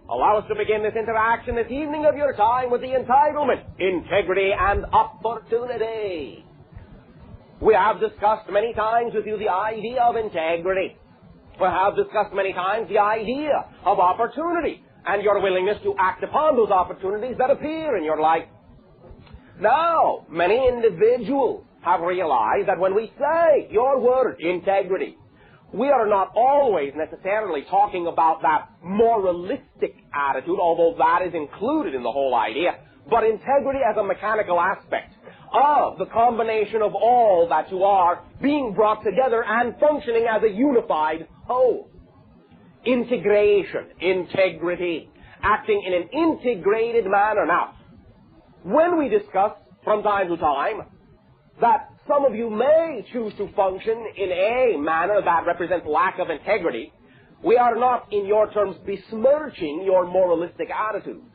allow us to begin this interaction this evening of your time with the entitlement, integrity, and opportunity. We have discussed many times with you the idea of integrity. We have discussed many times the idea of opportunity and your willingness to act upon those opportunities that appear in your life. Now, many individuals have realized that when we say your word, integrity, we are not always necessarily talking about that moralistic attitude, although that is included in the whole idea, but integrity as a mechanical aspect of the combination of all that you are being brought together and functioning as a unified whole. Integration, integrity, acting in an integrated manner. Now, when we discuss from time to time that some of you may choose to function in a manner that represents lack of integrity, we are not, in your terms, besmirching your moralistic attitudes.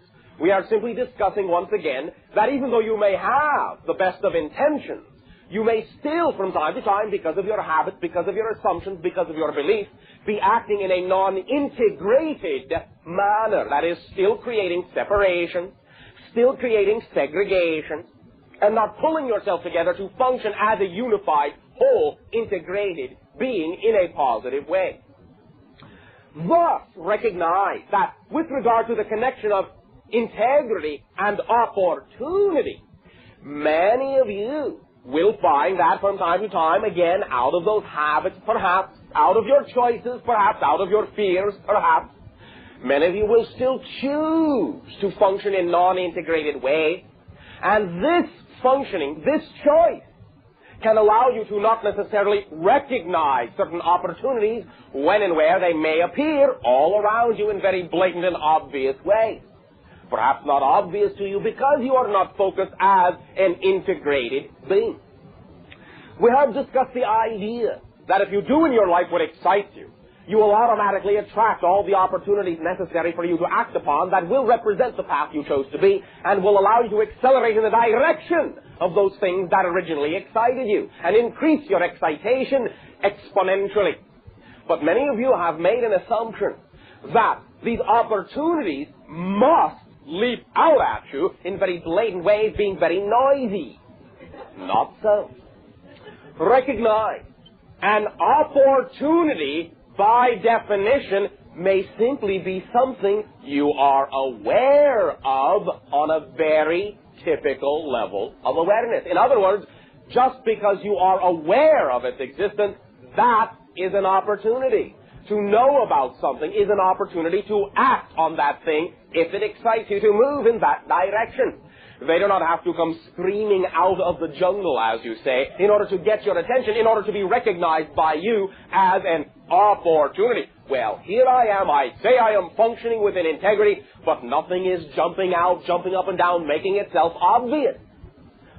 We are simply discussing once again that even though you may have the best of intentions, you may still from time to time, because of your habits, because of your assumptions, because of your beliefs, be acting in a non-integrated manner. That is, still creating separation, still creating segregation, and not pulling yourself together to function as a unified, whole, integrated being in a positive way. Thus, recognize that with regard to the connection of integrity and opportunity, many of you will find that from time to time, again, out of those habits, perhaps, out of your choices, perhaps, out of your fears, perhaps, many of you will still choose to function in non-integrated ways. And this functioning, this choice, can allow you to not necessarily recognize certain opportunities when and where they may appear all around you in very blatant and obvious ways. Perhaps not obvious to you because you are not focused as an integrated being. We have discussed the idea that if you do in your life what excites you, you will automatically attract all the opportunities necessary for you to act upon that will represent the path you chose to be and will allow you to accelerate in the direction of those things that originally excited you and increase your excitation exponentially. But many of you have made an assumption that these opportunities must leap out at you in very blatant ways, being very noisy. Not so. Recognize an opportunity, by definition, may simply be something you are aware of on a very typical level of awareness. In other words, just because you are aware of its existence, that is an opportunity. To know about something is an opportunity to act on that thing if it excites you to move in that direction. They do not have to come screaming out of the jungle, as you say, in order to get your attention, in order to be recognized by you as an opportunity. Well, here I am. I say I am functioning within integrity, but nothing is jumping out, jumping up and down, making itself obvious.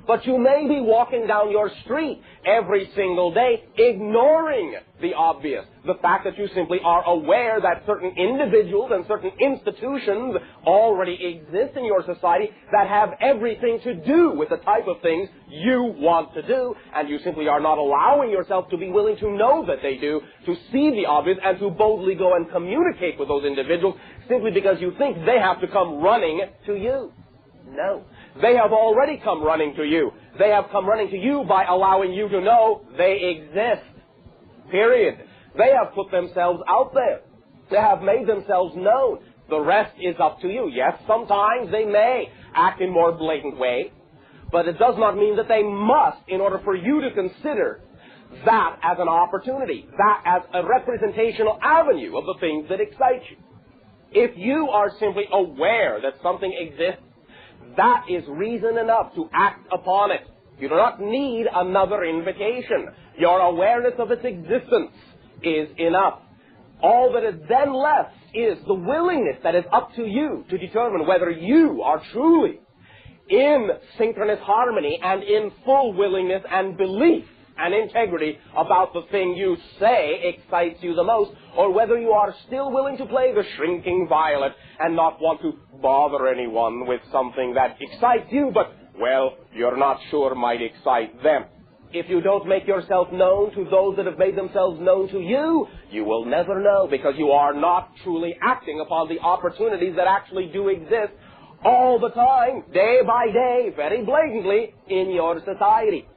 But you may be walking down your street every single day, ignoring the obvious. The fact that you simply are aware that certain individuals and certain institutions already exist in your society that have everything to do with the type of things you want to do, and you simply are not allowing yourself to be willing to know that they do, to see the obvious, and to boldly go and communicate with those individuals simply because you think they have to come running to you. No. They have already come running to you. They have come running to you by allowing you to know they exist. Period. They have put themselves out there. They have made themselves known. The rest is up to you. Yes, sometimes they may act in more blatant ways, but it does not mean that they must in order for you to consider that as an opportunity, that as a representational avenue of the things that excite you. If you are simply aware that something exists, that is reason enough to act upon it. You do not need another invitation. Your awareness of its existence is enough. All that is then left is the willingness that is up to you to determine whether you are truly in synchronous harmony and in full willingness and belief and integrity about the thing you say excites you the most, or whether you are still willing to play the shrinking violet and not want to bother anyone with something that excites you, but, well, you're not sure might excite them. if you don't make yourself known to those that have made themselves known to you, you will never know, because you are not truly acting upon the opportunities that actually do exist all the time, day by day, very blatantly in your society.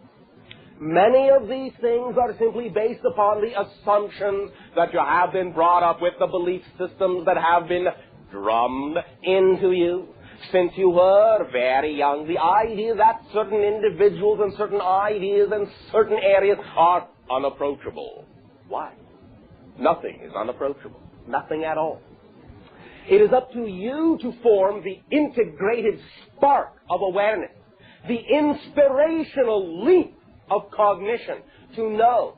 Many of these things are simply based upon the assumptions that you have been brought up with, the belief systems that have been drummed into you since you were very young. The idea that certain individuals and certain ideas and certain areas are unapproachable. Why? Nothing is unapproachable. Nothing at all. It is up to you to form the integrated spark of awareness, the inspirational leap of cognition, to know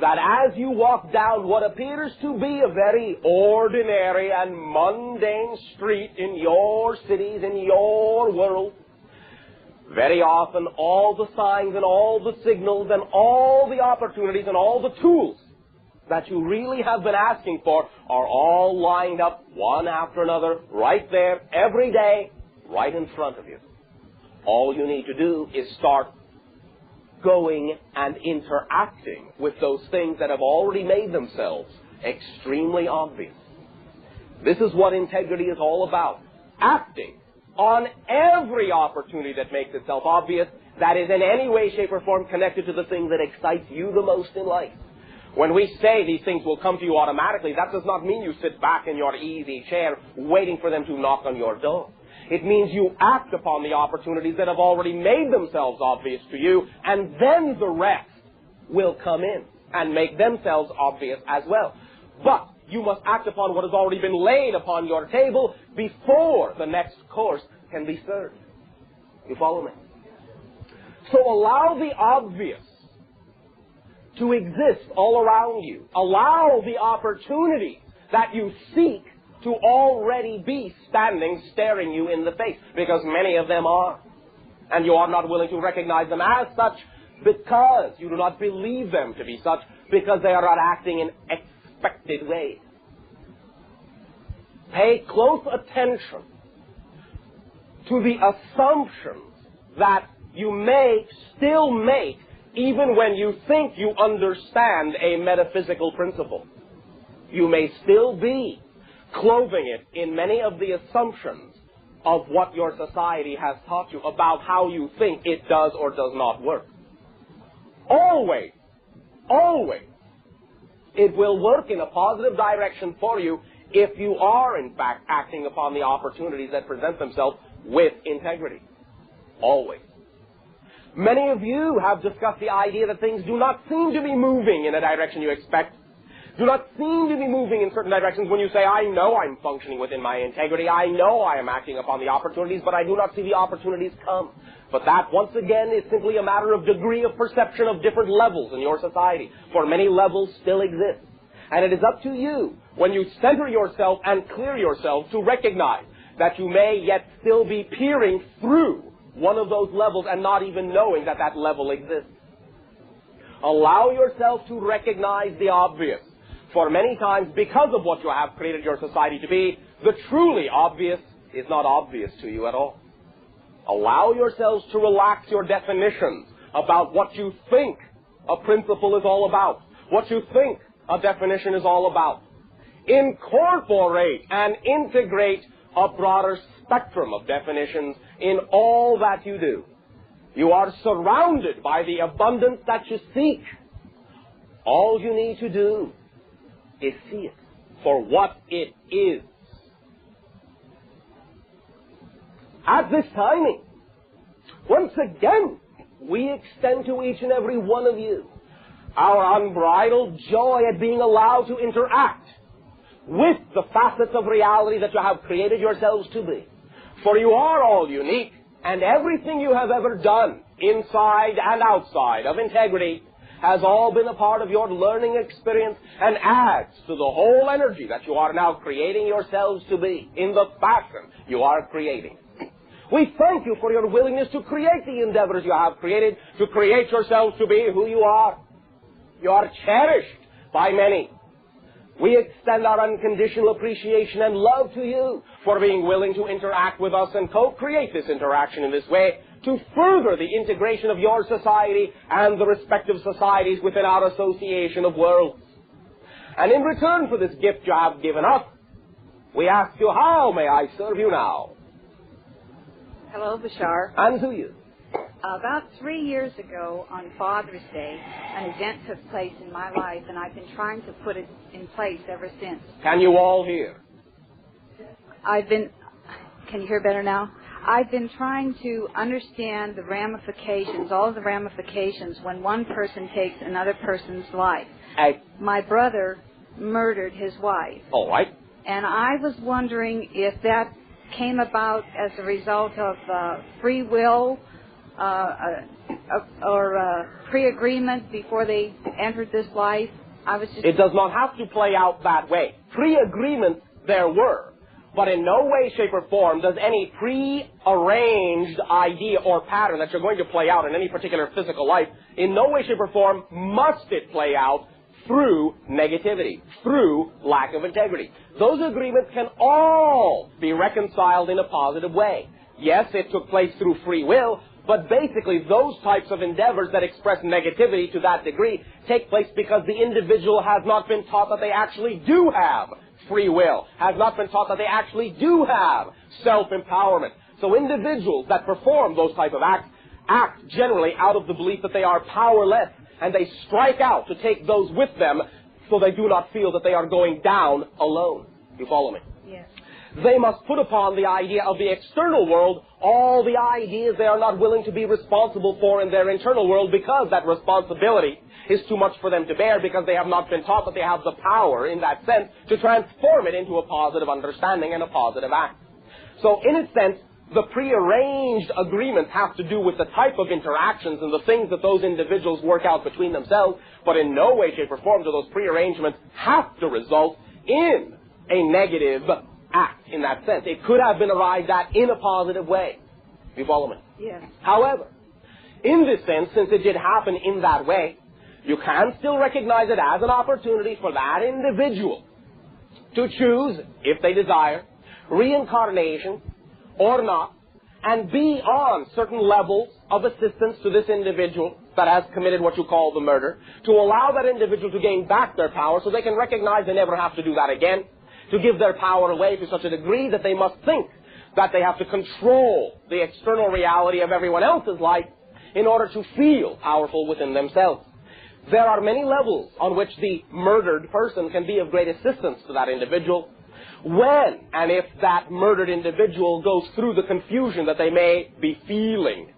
that as you walk down what appears to be a very ordinary and mundane street in your cities, in your world, very often all the signs and all the signals and all the opportunities and all the tools that you really have been asking for are all lined up one after another, right there, every day, right in front of you. All you need to do is start going and interacting with those things that have already made themselves extremely obvious. This is what integrity is all about. Acting on every opportunity that makes itself obvious, that is in any way, shape, or form connected to the thing that excites you the most in life. When we say these things will come to you automatically, that does not mean you sit back in your easy chair waiting for them to knock on your door. It means you act upon the opportunities that have already made themselves obvious to you, and then the rest will come in and make themselves obvious as well. But you must act upon what has already been laid upon your table before the next course can be served. You follow me? So allow the obvious to exist all around you. Allow the opportunities that you seek to already be standing, staring you in the face, because many of them are. And you are not willing to recognize them as such because you do not believe them to be such, because they are not acting in expected ways. Pay close attention to the assumptions that you may still make even when you think you understand a metaphysical principle. You may still be clothing it in many of the assumptions of what your society has taught you about how you think it does or does not work. Always, always, it will work in a positive direction for you if you are, in fact, acting upon the opportunities that present themselves with integrity. Always. Many of you have discussed the idea that things do not seem to be moving in a direction you expect. Do not seem to be moving in certain directions when you say, I know I'm functioning within my integrity, I know I am acting upon the opportunities, but I do not see the opportunities come. But that, once again, is simply a matter of degree of perception of different levels in your society, for many levels still exist. And it is up to you, when you center yourself and clear yourself, to recognize that you may yet still be peering through one of those levels and not even knowing that that level exists. Allow yourself to recognize the obvious. For many times, because of what you have created your society to be, the truly obvious is not obvious to you at all. Allow yourselves to relax your definitions about what you think a principle is all about, what you think a definition is all about. Incorporate and integrate a broader spectrum of definitions in all that you do. You are surrounded by the abundance that you seek. All you need to do is see it for what it is. At this timing, once again, we extend to each and every one of you our unbridled joy at being allowed to interact with the facets of reality that you have created yourselves to be. For you are all unique, and everything you have ever done, inside and outside of integrity, has all been a part of your learning experience and adds to the whole energy that you are now creating yourselves to be in the fashion you are creating. We thank you for your willingness to create the endeavors you have created, to create yourselves to be who you are. You are cherished by many. We extend our unconditional appreciation and love to you for being willing to interact with us and co-create this interaction in this way to further the integration of your society and the respective societies within our association of worlds. And in return for this gift you have given us, we ask you, how may I serve you now? Hello, Bashar. And to you. About 3 years ago, on Father's Day, an event took place in my life, and I've been trying to put it in place ever since. Can you all hear? Can you hear better now? I've been trying to understand the ramifications, all of the ramifications, when one person takes another person's life. My brother murdered his wife. All right. And I was wondering if that came about as a result of free will or pre-agreement before they entered this life. It does not have to play out that way. Pre-agreement there were. But in no way, shape, or form does any pre-arranged idea or pattern that you're going to play out in any particular physical life, in no way, shape, or form must it play out through negativity, through lack of integrity. Those agreements can all be reconciled in a positive way. Yes, it took place through free will, but basically those types of endeavors that express negativity to that degree take place because the individual has not been taught that they actually do have free will, has not been taught that they actually do have self-empowerment. So individuals that perform those type of acts act generally out of the belief that they are powerless, and they strike out to take those with them so they do not feel that they are going down alone. You follow me? Yes. They must put upon the idea of the external world all the ideas they are not willing to be responsible for in their internal world, because that responsibility is too much for them to bear, because they have not been taught that they have the power in that sense to transform it into a positive understanding and a positive act. So in a sense, the prearranged agreements have to do with the type of interactions and the things that those individuals work out between themselves, but in no way, shape, or form do those prearrangements have to result in a negative act in that sense. It could have been arrived at in a positive way. You follow me? Yes. However, in this sense, since it did happen in that way, you can still recognize it as an opportunity for that individual to choose, if they desire, reincarnation or not, and be on certain levels of assistance to this individual that has committed what you call the murder, to allow that individual to gain back their power so they can recognize they never have to do that again, to give their power away to such a degree that they must think that they have to control the external reality of everyone else's life in order to feel powerful within themselves. There are many levels on which the murdered person can be of great assistance to that individual when and if that murdered individual goes through the confusion that they may be feeling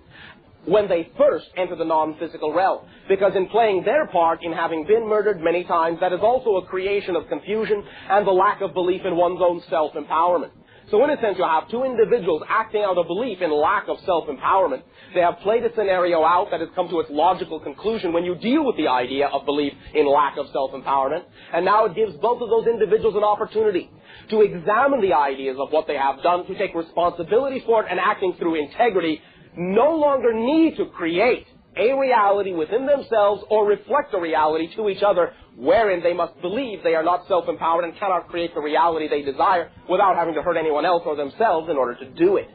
when they first enter the non-physical realm. Because in playing their part in having been murdered many times, that is also a creation of confusion and the lack of belief in one's own self-empowerment. So in a sense, you have two individuals acting out a belief in lack of self-empowerment. They have played a scenario out that has come to its logical conclusion when you deal with the idea of belief in lack of self-empowerment. And now it gives both of those individuals an opportunity to examine the ideas of what they have done, to take responsibility for it, and acting through integrity, no longer need to create a reality within themselves or reflect a reality to each other wherein they must believe they are not self-empowered and cannot create the reality they desire without having to hurt anyone else or themselves in order to do it.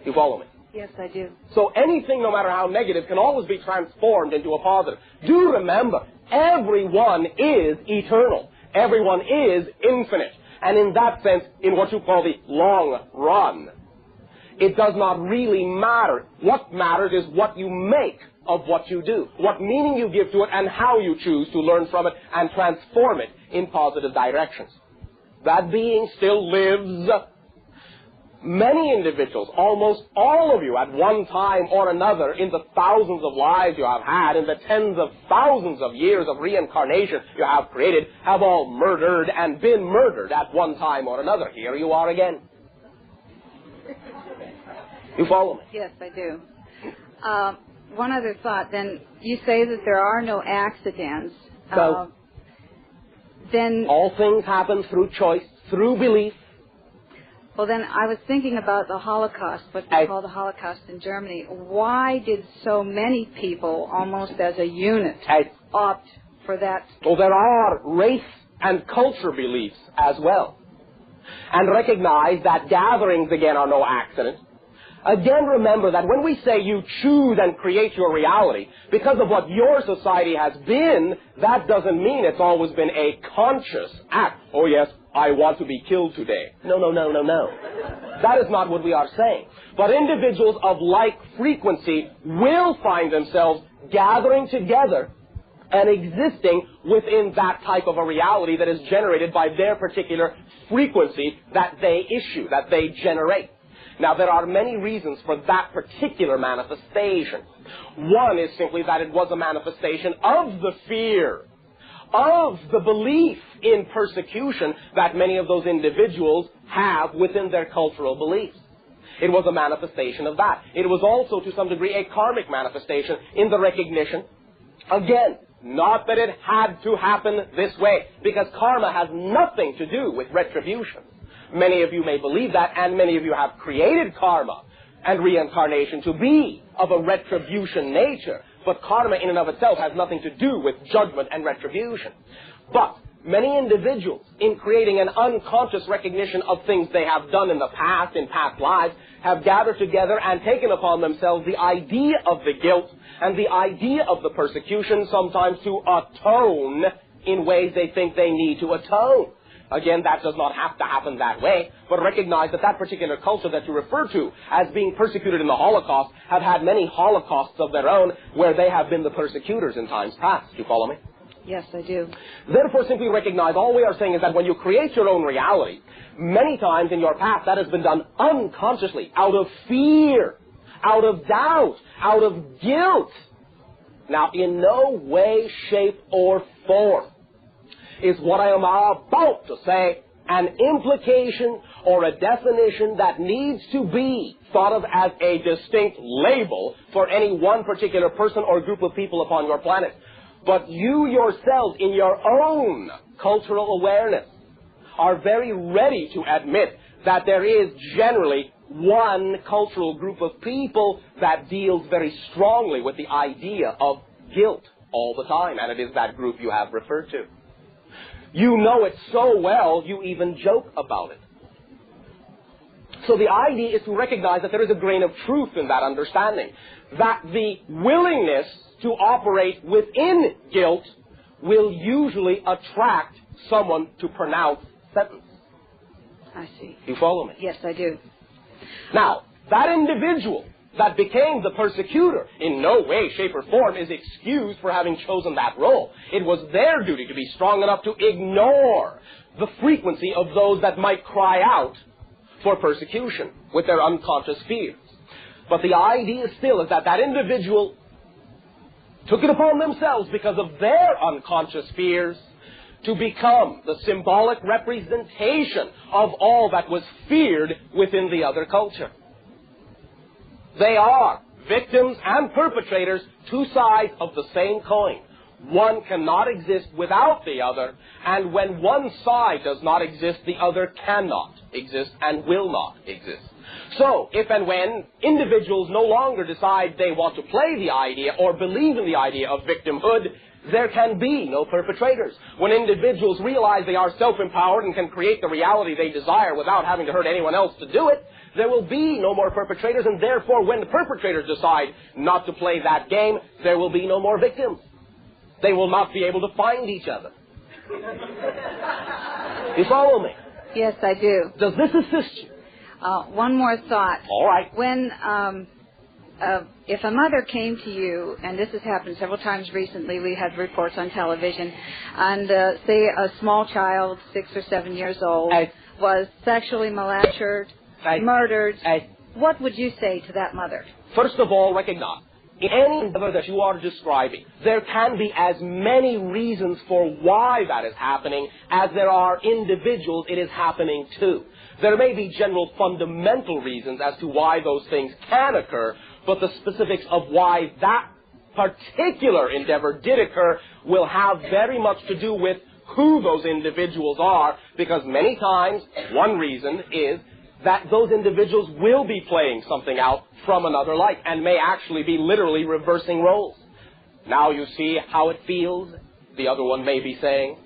You follow me? Yes, I do. So anything, no matter how negative, can always be transformed into a positive. Do remember, everyone is eternal. Everyone is infinite. And in that sense, in what you call the long run, it does not really matter. What matters is what you make of what you do, what meaning you give to it, and how you choose to learn from it and transform it in positive directions. That being still lives. Many individuals, almost all of you at one time or another, in the thousands of lives you have had, in the tens of thousands of years of reincarnation you have created, have all murdered and been murdered at one time or another. Here you are again. You follow me? Yes, I do. One other thought, then. You say that there are no accidents. So, then all things happen through choice, through belief. Well, then I was thinking about the Holocaust, what they call the Holocaust in Germany. Why did so many people, almost as a unit, opt for that? Well, there are race and culture beliefs as well. And recognize that gatherings, again, are no accident. Again, remember that when we say you choose and create your reality, because of what your society has been, that doesn't mean it's always been a conscious act. Oh yes, I want to be killed today. No, no, no, no, no. That is not what we are saying. But individuals of like frequency will find themselves gathering together and existing within that type of a reality that is generated by their particular frequency that they issue, that they generate. Now, there are many reasons for that particular manifestation. One is simply that it was a manifestation of the fear, of the belief in persecution that many of those individuals have within their cultural beliefs. It was a manifestation of that. It was also, to some degree, a karmic manifestation in the recognition, again, not that it had to happen this way, because karma has nothing to do with retribution. Many of you may believe that, and many of you have created karma and reincarnation to be of a retribution nature. But karma in and of itself has nothing to do with judgment and retribution. But many individuals, in creating an unconscious recognition of things they have done in the past, in past lives, have gathered together and taken upon themselves the idea of the guilt and the idea of the persecution, sometimes to atone in ways they think they need to atone. Again, that does not have to happen that way, but recognize that that particular culture that you refer to as being persecuted in the Holocaust have had many Holocausts of their own where they have been the persecutors in times past. Do you follow me? Yes, I do. Therefore, simply recognize all we are saying is that when you create your own reality, many times in your past that has been done unconsciously, out of fear, out of doubt, out of guilt. Now, in no way, shape, or form is what I am about to say an implication or a definition that needs to be thought of as a distinct label for any one particular person or group of people upon your planet. But you yourselves, in your own cultural awareness, are very ready to admit that there is generally one cultural group of people that deals very strongly with the idea of guilt all the time, and it is that group you have referred to. You know it so well, you even joke about it. So the idea is to recognize that there is a grain of truth in that understanding, that the willingness to operate within guilt will usually attract someone to pronounce sentence. I see. You follow me? Yes, I do. Now, that individual that became the persecutor in no way, shape, or form is excused for having chosen that role. It was their duty to be strong enough to ignore the frequency of those that might cry out for persecution with their unconscious fears. But the idea still is that that individual took it upon themselves because of their unconscious fears to become the symbolic representation of all that was feared within the other culture. They are victims and perpetrators, two sides of the same coin. One cannot exist without the other, and when one side does not exist, the other cannot exist and will not exist. So, if and when individuals no longer decide they want to play the idea or believe in the idea of victimhood, there can be no perpetrators. When individuals realize they are self-empowered and can create the reality they desire without having to hurt anyone else to do it, there will be no more perpetrators, and therefore when the perpetrators decide not to play that game, there will be no more victims. They will not be able to find each other. You follow me? Yes, I do. Does this assist you? One more thought. All right. When, if a mother came to you, and this has happened several times recently, we had reports on television, and say a small child, 6 or 7 years old, was sexually molested, murdered, what would you say to that mother? First of all, recognize, in any endeavor that you are describing, there can be as many reasons for why that is happening as there are individuals it is happening to. There may be general fundamental reasons as to why those things can occur, but the specifics of why that particular endeavor did occur will have very much to do with who those individuals are, because many times one reason is that those individuals will be playing something out from another life and may actually be literally reversing roles. Now you see how it feels, the other one may be saying.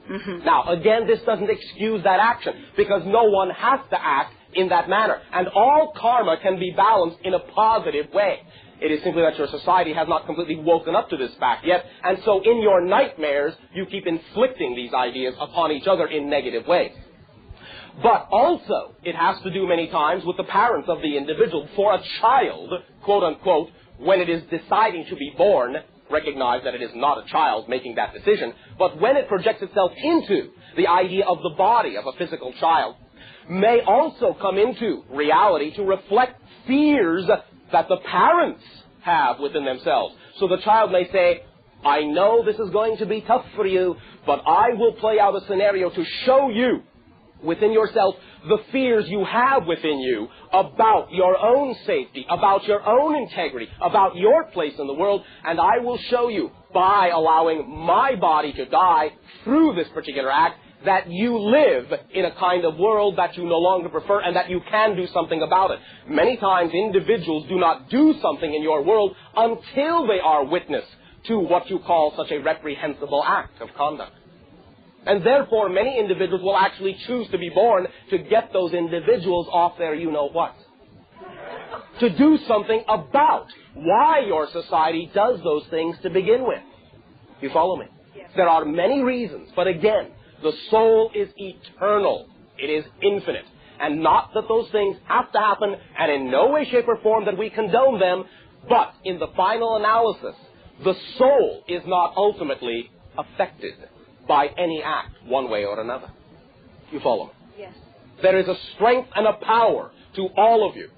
Now, again, this doesn't excuse that action, because no one has to act in that manner. And all karma can be balanced in a positive way. It is simply that your society has not completely woken up to this fact yet. And so in your nightmares, you keep inflicting these ideas upon each other in negative ways. But also, it has to do many times with the parents of the individual. For a child, quote unquote, when it is deciding to be born, recognize that it is not a child making that decision, but when it projects itself into the idea of the body of a physical child, may also come into reality to reflect fears that the parents have within themselves. So the child may say, I know this is going to be tough for you, but I will play out a scenario to show you within yourself the fears you have within you about your own safety, about your own integrity, about your place in the world, and I will show you by allowing my body to die through this particular act that you live in a kind of world that you no longer prefer and that you can do something about it. Many times individuals do not do something in your world until they are witness to what you call such a reprehensible act of conduct. And therefore, many individuals will actually choose to be born to get those individuals off their you-know-what. To do something about why your society does those things to begin with. You follow me? Yes. There are many reasons, but again, the soul is eternal. It is infinite. And not that those things have to happen, and in no way, shape, or form that we condone them, but in the final analysis, the soul is not ultimately affected by any act, one way or another. You follow me? Yes. There is a strength and a power to all of you.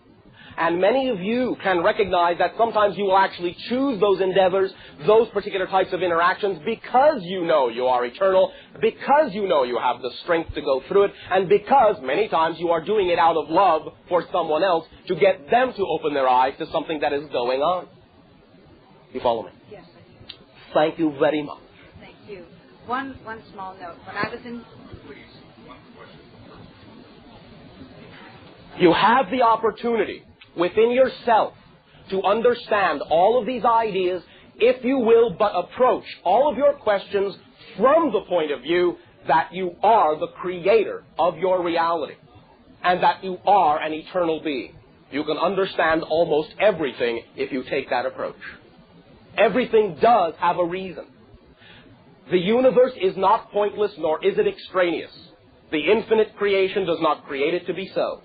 And many of you can recognize that sometimes you will actually choose those endeavors, those particular types of interactions, because you know you are eternal, because you know you have the strength to go through it, and because many times you are doing it out of love for someone else to get them to open their eyes to something that is going on. You follow me? Yes, I do. Thank you very much. Thank you. One small note. When I was in... You have the opportunity within yourself to understand all of these ideas, if you will but approach all of your questions from the point of view that you are the creator of your reality and that you are an eternal being. You can understand almost everything if you take that approach. Everything does have a reason. The universe is not pointless, nor is it extraneous. The infinite creation does not create it to be so.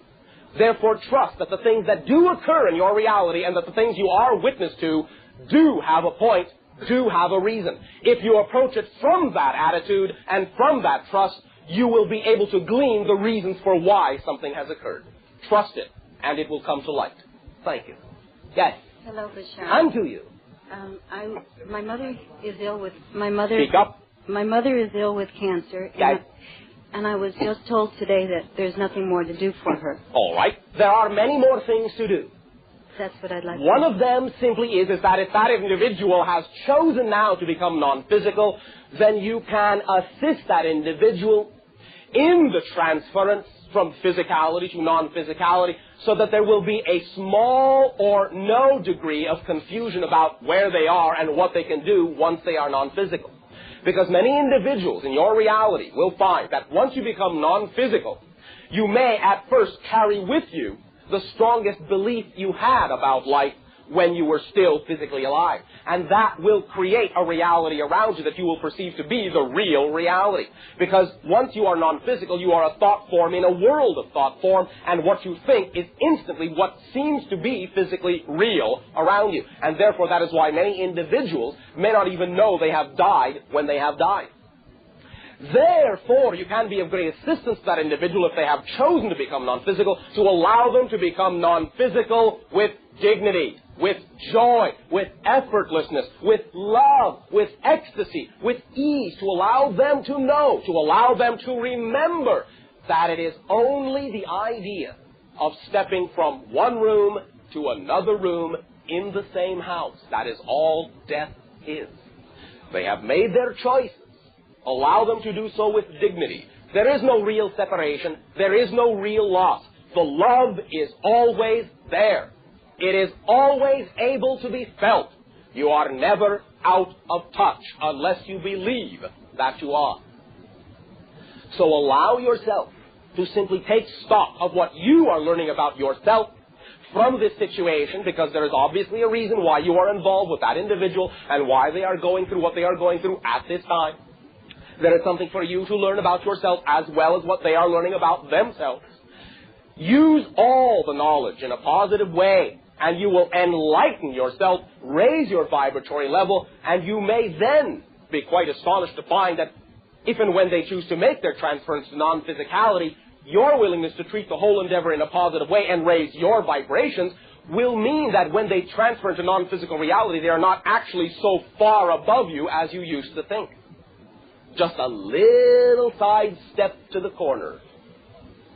Therefore, trust that the things that do occur in your reality and that the things you are witness to do have a point, do have a reason. If you approach it from that attitude and from that trust, you will be able to glean the reasons for why something has occurred. Trust it, and it will come to light. Thank you. Yes? Hello, Bashar. And to you. My mother is ill with... My mother... Speak up. My mother is ill with cancer. Yes. And I was just told today that there's nothing more to do for her. All right. There are many more things to do. That's what I'd like One to of them simply is that if that individual has chosen now to become non-physical, then you can assist that individual in the transference from physicality to non-physicality so that there will be a small or no degree of confusion about where they are and what they can do once they are non-physical. Because many individuals in your reality will find that once you become non-physical, you may at first carry with you the strongest belief you had about life when you were still physically alive. And that will create a reality around you that you will perceive to be the real reality. Because once you are non-physical, you are a thought form in a world of thought form, and what you think is instantly what seems to be physically real around you. And therefore, that is why many individuals may not even know they have died when they have died. Therefore, you can be of great assistance to that individual if they have chosen to become non-physical, to allow them to become non-physical with dignity, with joy, with effortlessness, with love, with ecstasy, with ease, to allow them to know, to allow them to remember that it is only the idea of stepping from one room to another room in the same house. That is all death is. They have made their choices. Allow them to do so with dignity. There is no real separation. There is no real loss. The love is always there. It is always able to be felt. You are never out of touch unless you believe that you are. So allow yourself to simply take stock of what you are learning about yourself from this situation, because there is obviously a reason why you are involved with that individual and why they are going through what they are going through at this time. There is something for you to learn about yourself as well as what they are learning about themselves. Use all the knowledge in a positive way, and you will enlighten yourself, raise your vibratory level, and you may then be quite astonished to find that if and when they choose to make their transference to non-physicality, your willingness to treat the whole endeavor in a positive way and raise your vibrations will mean that when they transfer into non-physical reality, they are not actually so far above you as you used to think. Just a little side step to the corner.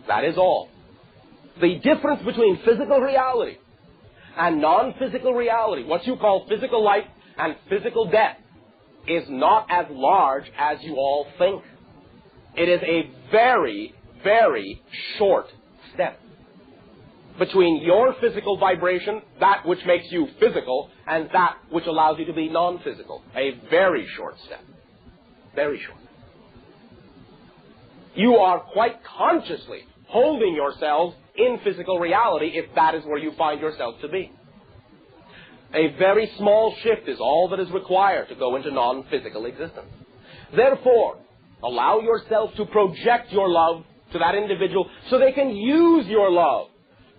That is all. The difference between physical reality and non-physical reality, what you call physical life and physical death, is not as large as you all think. It is a very, very short step between your physical vibration, that which makes you physical, and that which allows you to be non-physical. A very short step. Very short. You are quite consciously holding yourselves in physical reality if that is where you find yourself to be. A very small shift is all that is required to go into non-physical existence. Therefore, allow yourself to project your love to that individual so they can use your love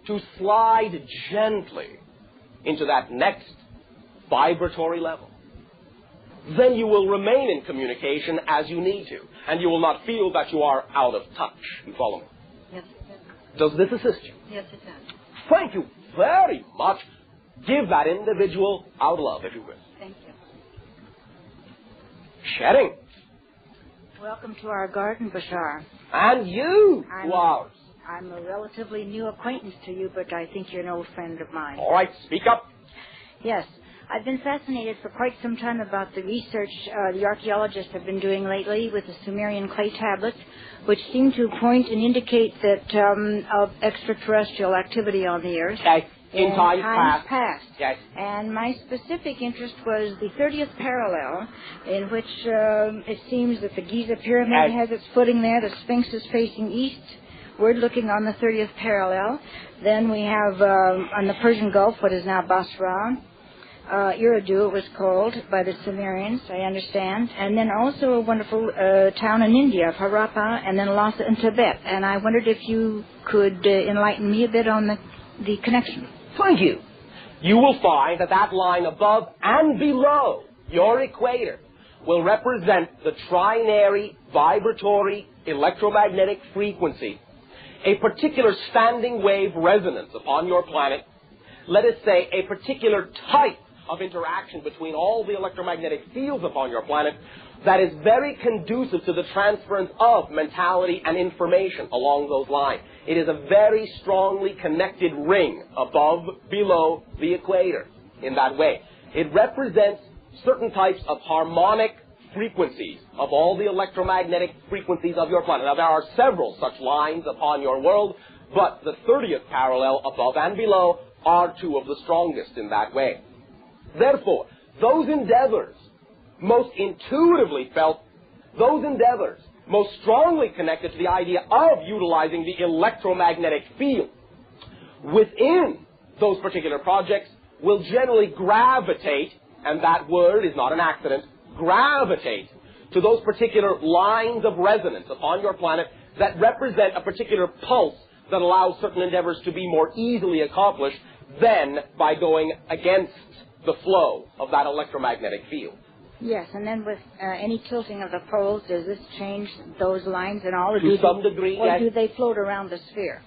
to slide gently into that next vibratory level. Then you will remain in communication as you need to, and you will not feel that you are out of touch. You follow me? Yes, it does. Does this assist you? Yes, it does. Thank you very much. Give that individual our love, if you will. Thank you. Shedding. Welcome to our garden, Bashar. And you to ours. I'm a relatively new acquaintance to you, but I think you're an old friend of mine. All right, speak up. Yes. I've been fascinated for quite some time about the research the archaeologists have been doing lately with the Sumerian clay tablets, which seem to point and indicate that of extraterrestrial activity on the Earth. Okay. In times past. Yes. And my specific interest was the 30th parallel, in which it seems that the Giza Pyramid has its footing there, the Sphinx is facing eastward, looking on the 30th parallel. Then we have on the Persian Gulf what is now Bashar. Eridu, it was called by the Sumerians, I understand. And then also a wonderful town in India, Harappa, and then Lhasa in Tibet. And I wondered if you could enlighten me a bit on the connection. Thank you. You will find that that line above and below your equator will represent the trinary vibratory electromagnetic frequency, a particular standing wave resonance upon your planet, let us say a particular type of interaction between all the electromagnetic fields upon your planet that is very conducive to the transference of mentality and information along those lines. It is a very strongly connected ring above, below the equator in that way. It represents certain types of harmonic frequencies of all the electromagnetic frequencies of your planet. Now, there are several such lines upon your world, but the 30th parallel above and below are two of the strongest in that way. Therefore, those endeavors most intuitively felt, those endeavors most strongly connected to the idea of utilizing the electromagnetic field within those particular projects will generally gravitate, and that word is not an accident, gravitate to those particular lines of resonance upon your planet that represent a particular pulse that allows certain endeavors to be more easily accomplished than by going against the flow of that electromagnetic field. Yes, and then with any tilting of the poles, does this change those lines and all? To some degree, or do they float around the sphere?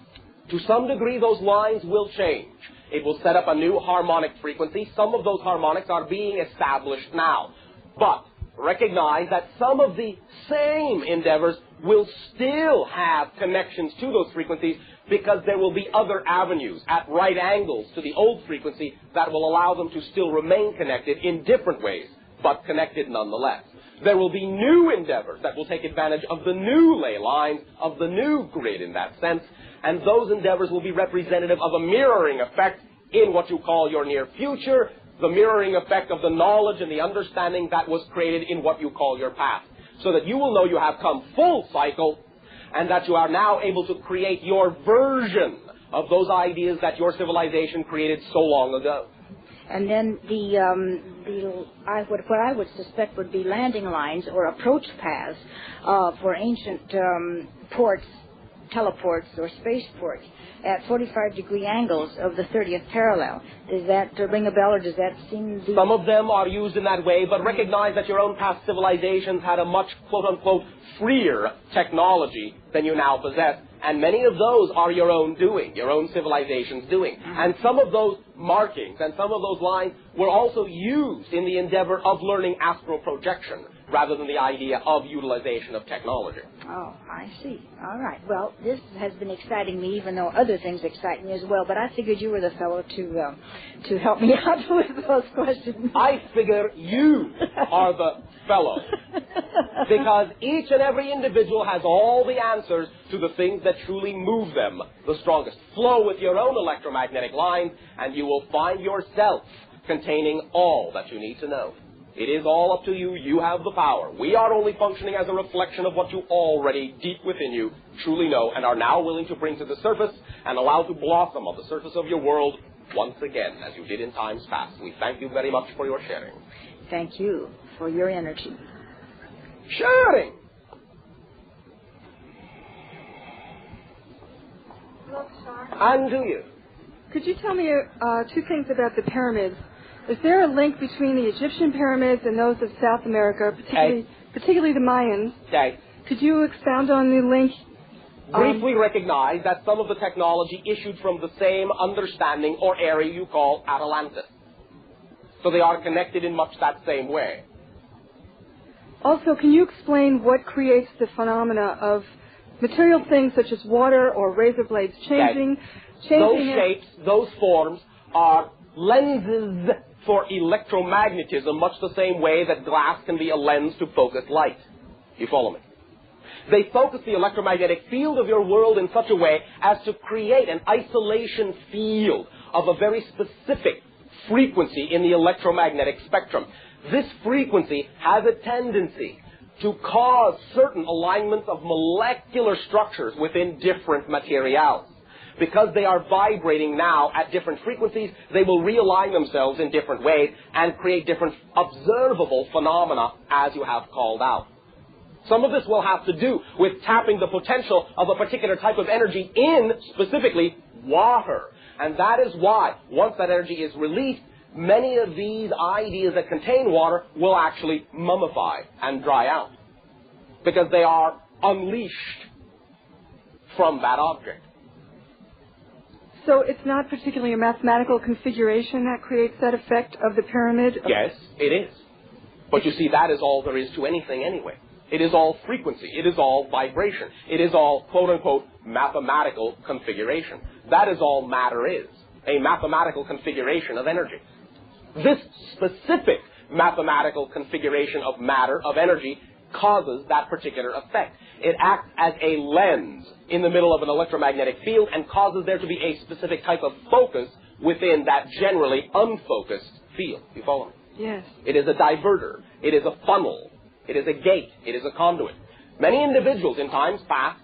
To some degree, those lines will change. It will set up a new harmonic frequency. Some of those harmonics are being established now. But recognize that some of the same endeavors will still have connections to those frequencies because there will be other avenues at right angles to the old frequency that will allow them to still remain connected in different ways, but connected nonetheless. There will be new endeavors that will take advantage of the new ley lines, of the new grid in that sense, and those endeavors will be representative of a mirroring effect in what you call your near future, the mirroring effect of the knowledge and the understanding that was created in what you call your past, so that you will know you have come full cycle, and that you are now able to create your version of those ideas that your civilization created so long ago. And then what I would suspect would be landing lines or approach paths for ancient ports, teleports, or spaceports at 45-degree angles of the 30th parallel. Does that ring a bell, or does that seem... Some of them are used in that way, but recognize that your own past civilizations had a much, quote-unquote, freer technology than you now possess. And many of those are your own doing, your own civilization's doing. And some of those markings and some of those lines were also used in the endeavor of learning astral projection rather than the idea of utilization of technology. Oh, I see. All right. Well, this has been exciting me, even though other things excite me as well. But I figured you were the fellow to help me out with those questions. I figure you are the fellow. Because each and every individual has all the answers to the things that truly move them the strongest. Flow with your own electromagnetic lines, and you will find yourself containing all that you need to know. It is all up to you. You have the power. We are only functioning as a reflection of what you already, deep within you, truly know and are now willing to bring to the surface and allow to blossom on the surface of your world once again, as you did in times past. We thank you very much for your sharing. Thank you for your energy. Sharing! Hello, Bashar. And to you. Could you tell me two things about the pyramids? Is there a link between the Egyptian pyramids and those of South America, particularly the Mayans? Okay. Could you expound on the link? Briefly recognize that some of the technology issued from the same understanding or area you call Atlantis. So they are connected in much that same way. Also, can you explain what creates the phenomena of material things such as water or razor blades changing? Those shapes, those forms are lenses for electromagnetism, much the same way that glass can be a lens to focus light. You follow me? They focus the electromagnetic field of your world in such a way as to create an isolation field of a very specific frequency in the electromagnetic spectrum. This frequency has a tendency to cause certain alignments of molecular structures within different materials. Because they are vibrating now at different frequencies, they will realign themselves in different ways and create different observable phenomena as you have called out. Some of this will have to do with tapping the potential of a particular type of energy in, specifically, water. And that is why, once that energy is released, many of these ideas that contain water will actually mummify and dry out. Because they are unleashed from that object. So it's not particularly a mathematical configuration that creates that effect of the pyramid? Yes, it is. But you see, that is all there is to anything anyway. It is all frequency. It is all vibration. It is all, quote-unquote, mathematical configuration. That is all matter is, a mathematical configuration of energy. This specific mathematical configuration of matter, of energy, causes that particular effect. It acts as a lens in the middle of an electromagnetic field and causes there to be a specific type of focus within that generally unfocused field. You follow me? Yes. It is a diverter. It is a funnel. It is a gate. It is a conduit. Many individuals in times past,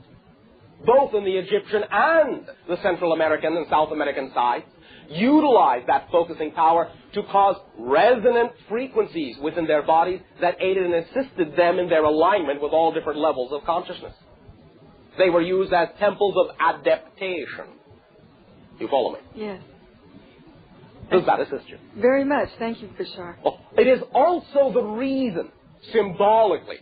both in the Egyptian and the Central American and South American sides, utilized that focusing power to cause resonant frequencies within their bodies that aided and assisted them in their alignment with all different levels of consciousness. They were used as temples of adaptation. You follow me? Yes. Does that assist you? Very much. Thank you, Bashar. Well, it is also the reason, symbolically,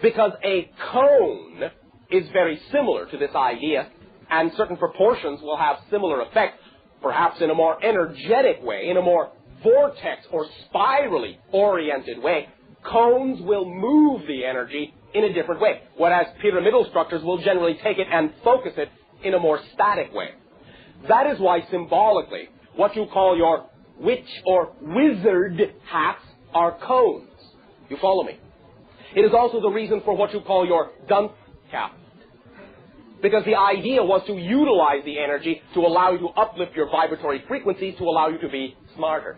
because a cone is very similar to this idea, and certain proportions will have similar effect, perhaps in a more energetic way, in a more vortex or spirally oriented way. Cones will move the energy in a different way, whereas pyramidal structures will generally take it and focus it in a more static way. That is why symbolically, what you call your witch or wizard hats are cones. You follow me? It is also the reason for what you call your dunce cap. Because the idea was to utilize the energy to allow you to uplift your vibratory frequency to allow you to be smarter.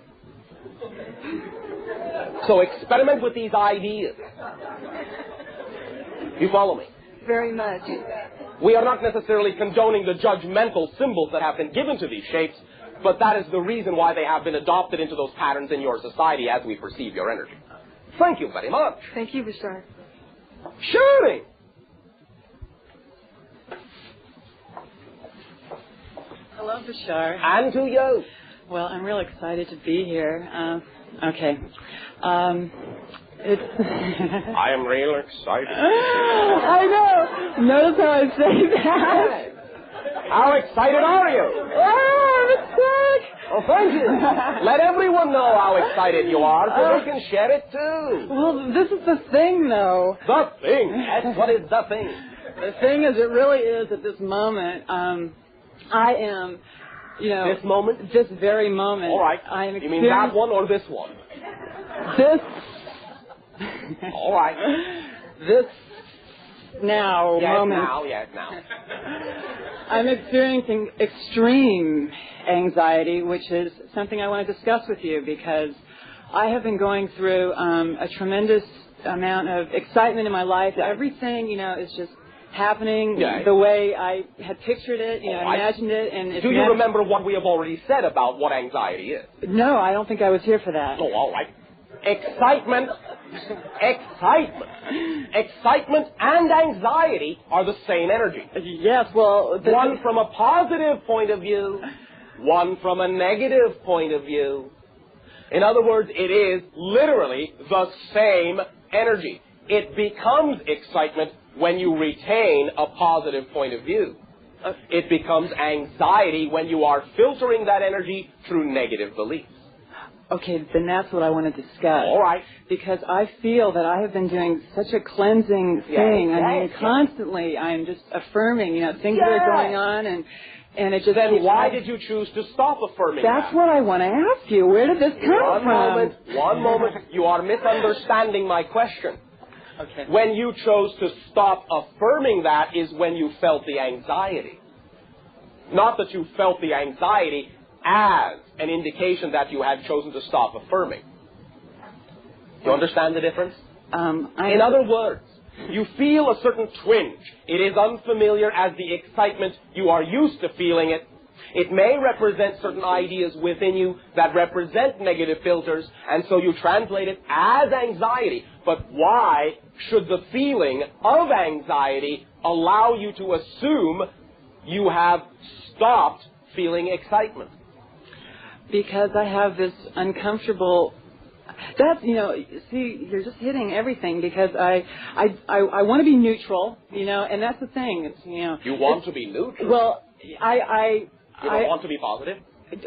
So experiment with these ideas. You follow me? very much. We are not necessarily condoning the judgmental symbols that have been given to these shapes, but that is the reason why they have been adopted into those patterns in your society as we perceive your energy. Thank you very much. Thank you, Bashar. Shooting! Hello, Bashar. And to you. Well, I'm real excited to be here. Okay. I am real excited. I know. Notice how I say that. How excited are you? Oh, I'm excited. Oh, thank you. Let everyone know how excited you are so they can share it too. Well, this is the thing, though. The thing. Yes, what is the thing? The thing is, it really is at this moment. I am, This moment? This very moment. All right. I am you mean that one or this one? This. All right. This now yes, moment. Now. I'm experiencing extreme anxiety, which is something I want to discuss with you because I have been going through a tremendous amount of excitement in my life. Everything, is just happening the way I had pictured it, imagined it. And do you remember what we have already said about what anxiety is? No, I don't think I was here for that. Oh, all right. Excitement and anxiety are the same energy. Yes, well... One from a positive point of view, one from a negative point of view. In other words, it is literally the same energy. It becomes excitement when you retain a positive point of view. It becomes anxiety when you are filtering that energy through negative beliefs. Okay, then that's what I want to discuss. All right. Because I feel that I have been doing such a cleansing thing. Constantly I'm just affirming, things that are going on, and it just... Then why did you choose to stop affirming That's what I want to ask you. Where did this come from? One moment. You are misunderstanding my question. Okay. When you chose to stop affirming that is when you felt the anxiety. Not that you felt the anxiety as an indication that you had chosen to stop affirming. Do you understand the difference? In other words, you feel a certain twinge. It is unfamiliar as the excitement. You are used to feeling it. It may represent certain ideas within you that represent negative filters, and so you translate it as anxiety. But why should the feeling of anxiety allow you to assume you have stopped feeling excitement? Because I have this uncomfortable... That's, see, you're just hitting everything because I want to be neutral, and that's the thing. It's, You want to be neutral? Well, You don't want to be positive?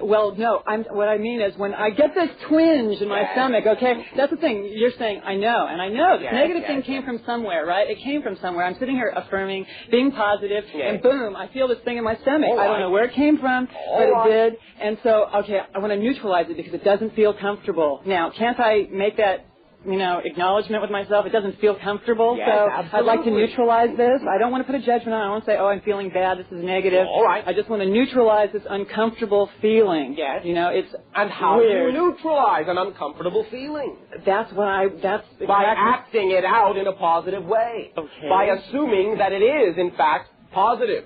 Well, no. What I mean is when I get this twinge in my stomach, okay, that's the thing. You're saying, I know, and I know this negative thing came from somewhere, right? It came from somewhere. I'm sitting here affirming, being positive, and boom, I feel this thing in my stomach. I don't know where it came from, but it did. And so, okay, I want to neutralize it because it doesn't feel comfortable. Now, can't I make that acknowledgement with myself? It doesn't feel comfortable, yes, so absolutely. I'd like to neutralize this. I don't want to put a judgment on it. I don't want to say, oh, I'm feeling bad, this is negative. All right. I just want to neutralize this uncomfortable feeling. Yes. It's And how weird. do you neutralize an uncomfortable feeling? That's exactly... By acting it out in a positive way. Okay. By assuming that it is, in fact, positive.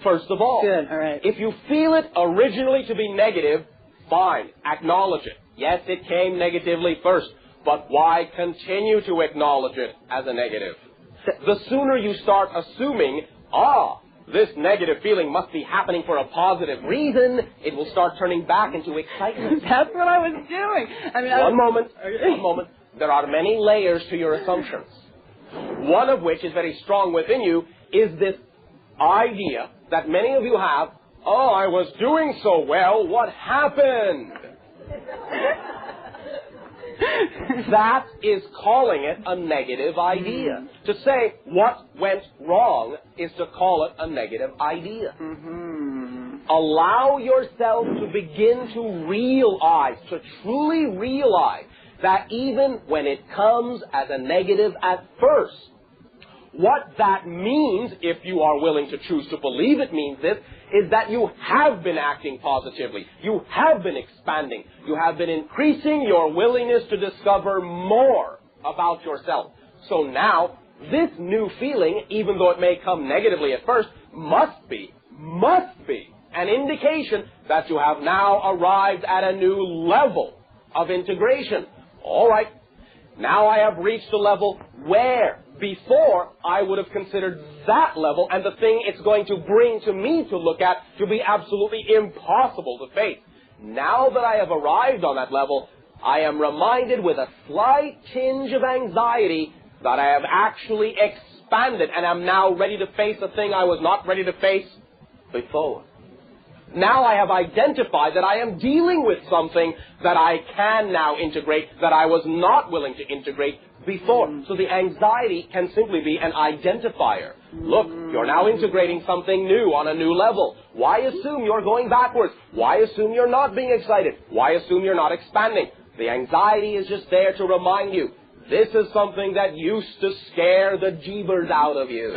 First of all. Good, all right. If you feel it originally to be negative, fine, acknowledge it. Yes, it came negatively first. But why continue to acknowledge it as a negative? The sooner you start assuming, this negative feeling must be happening for a positive reason, it will start turning back into excitement. That's what I was doing. One moment. There are many layers to your assumptions. One of which is very strong within you is this idea that many of you have, I was doing so well, what happened? That is calling it a negative idea. To say what went wrong is to call it a negative idea. Allow yourself to begin to realize, to truly realize, that even when it comes as a negative at first, what that means, if you are willing to choose to believe it means this, is that you have been acting positively. You have been expanding. You have been increasing your willingness to discover more about yourself. So now, this new feeling, even though it may come negatively at first, must be an indication that you have now arrived at a new level of integration. All right, now I have reached a level where before I would have considered that level and the thing it's going to bring to me to look at to be absolutely impossible to face. Now that I have arrived on that level, I am reminded with a slight tinge of anxiety that I have actually expanded and am now ready to face a thing I was not ready to face before. Now I have identified that I am dealing with something that I can now integrate that I was not willing to integrate before. So the anxiety can simply be an identifier. Look, you're now integrating something new on a new level. Why assume you're going backwards? Why assume you're not being excited? Why assume you're not expanding? The anxiety is just there to remind you, this is something that used to scare the jeebers out of you.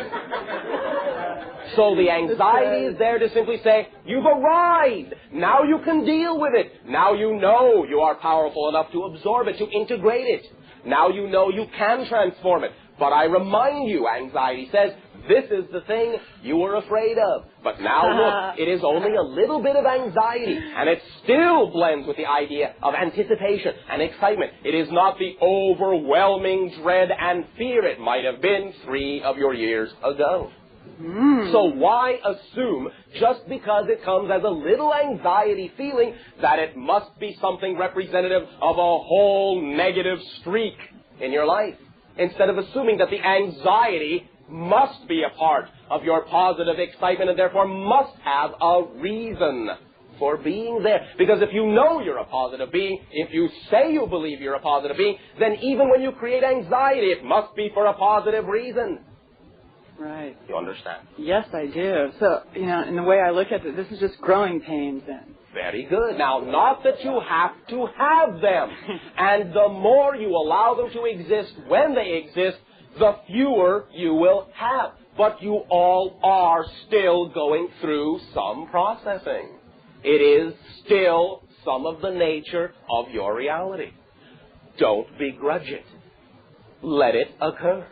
So the anxiety is there to simply say, you've arrived. Now you can deal with it. Now you know you are powerful enough to absorb it, to integrate it. Now you know you can transform it. But I remind you, anxiety says, this is the thing you were afraid of. But now look, it is only a little bit of anxiety, and it still blends with the idea of anticipation and excitement. It is not the overwhelming dread and fear it might have been 3 of your years ago. So why assume, just because it comes as a little anxiety feeling, that it must be something representative of a whole negative streak in your life? Instead of assuming that the anxiety must be a part of your positive excitement and therefore must have a reason for being there. Because if you know you're a positive being, if you say you believe you're a positive being, then even when you create anxiety, it must be for a positive reason. Right. You understand? Yes, I do. So, in the way I look at it, this is just growing pains then. Very good. Now, not that you have to have them. And the more you allow them to exist when they exist, the fewer you will have. But you all are still going through some processing. It is still some of the nature of your reality. Don't begrudge it. Let it occur.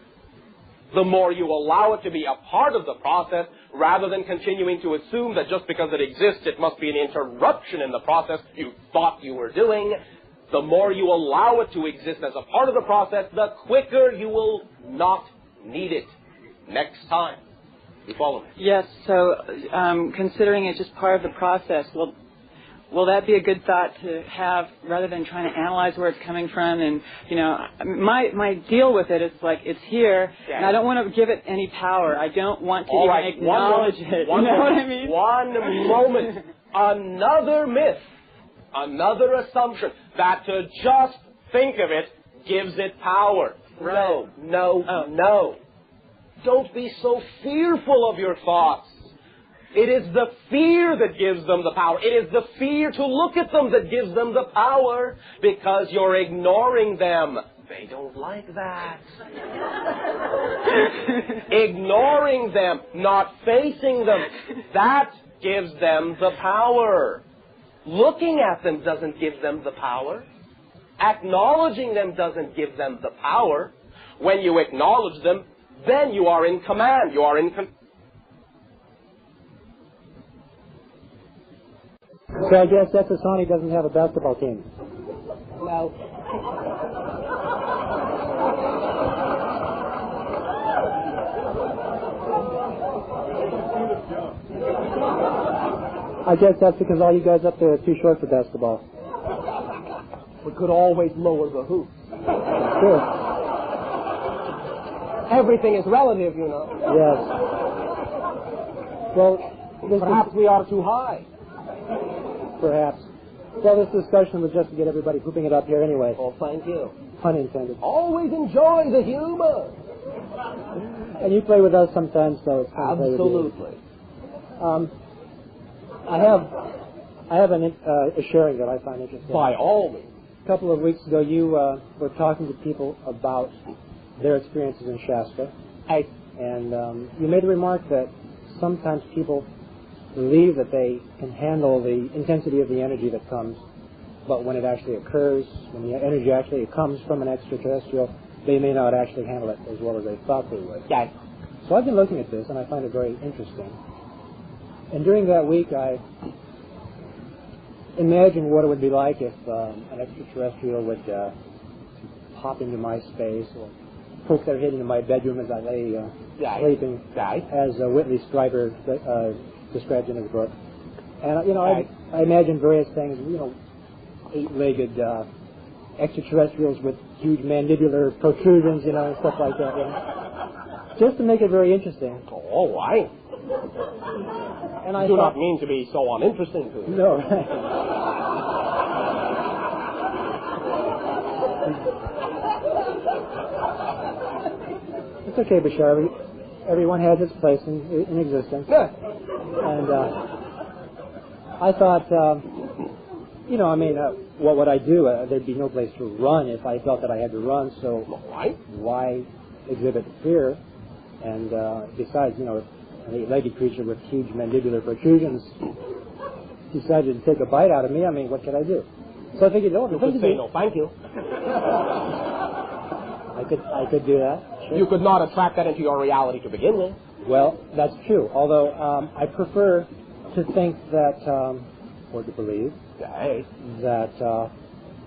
The more you allow it to be a part of the process, rather than continuing to assume that just because it exists, it must be an interruption in the process you thought you were doing, the more you allow it to exist as a part of the process, the quicker you will not need it next time. You follow me? Yes, so considering it just part of the process, will that be a good thought to have rather than trying to analyze where it's coming from? And, my deal with it is like it's here, and I don't want to give it any power. I don't want to even acknowledge it. You know what I mean? One moment. Another myth, another assumption that to just think of it gives it power. Right. No. Don't be so fearful of your thoughts. It is the fear that gives them the power. It is the fear to look at them that gives them the power, because you're ignoring them. They don't like that. Ignoring them, not facing them, that gives them the power. Looking at them doesn't give them the power. Acknowledging them doesn't give them the power. When you acknowledge them, then you are in command. You are in control. So I guess that's a sign he doesn't have a basketball team. Well, I guess that's because all you guys up there are too short for basketball. we could always lower the hoops. Sure. Everything is relative, you know. Yes. Well, perhaps we are too high. Perhaps. Well, this discussion was just to get everybody hooping it up here anyway. Oh, thank you. Pun intended. Always enjoy the humor. And you play with us sometimes, so it's fun to play with you. Absolutely. I have a sharing that I find interesting. By all means. A couple of weeks ago, you were talking to people about their experiences in Shasta. And you made the remark that sometimes people believe that they can handle the intensity of the energy that comes, but when it actually occurs, when the energy actually comes from an extraterrestrial, they may not actually handle it as well as they thought they would. Yes. So I've been looking at this, and I find it very interesting. And during that week, I imagined what it would be like if an extraterrestrial would pop into my space or poke their head into my bedroom as I lay sleeping, as Whitley Strieber described in his book. And, you know, I imagined various things, you know, 8-legged extraterrestrials with huge mandibular protrusions, you know, and stuff like that, you know, just to make it very interesting. Oh, I. And I do not mean to be so uninteresting to you. No. It's okay, Bashar. Everyone has its place in existence. Yeah. And I thought, you know, I mean, what would I do? There'd be no place to run if I felt that I had to run, so why exhibit fear? And besides, you know, if an 8-legged creature with huge mandibular protrusions decided to take a bite out of me, I mean, what could I do? So I figured, oh, you could say no, thank you. I could do that. Sure. You could not attract that into your reality to begin with. Well, that's true. Although I prefer to think that, or to believe, that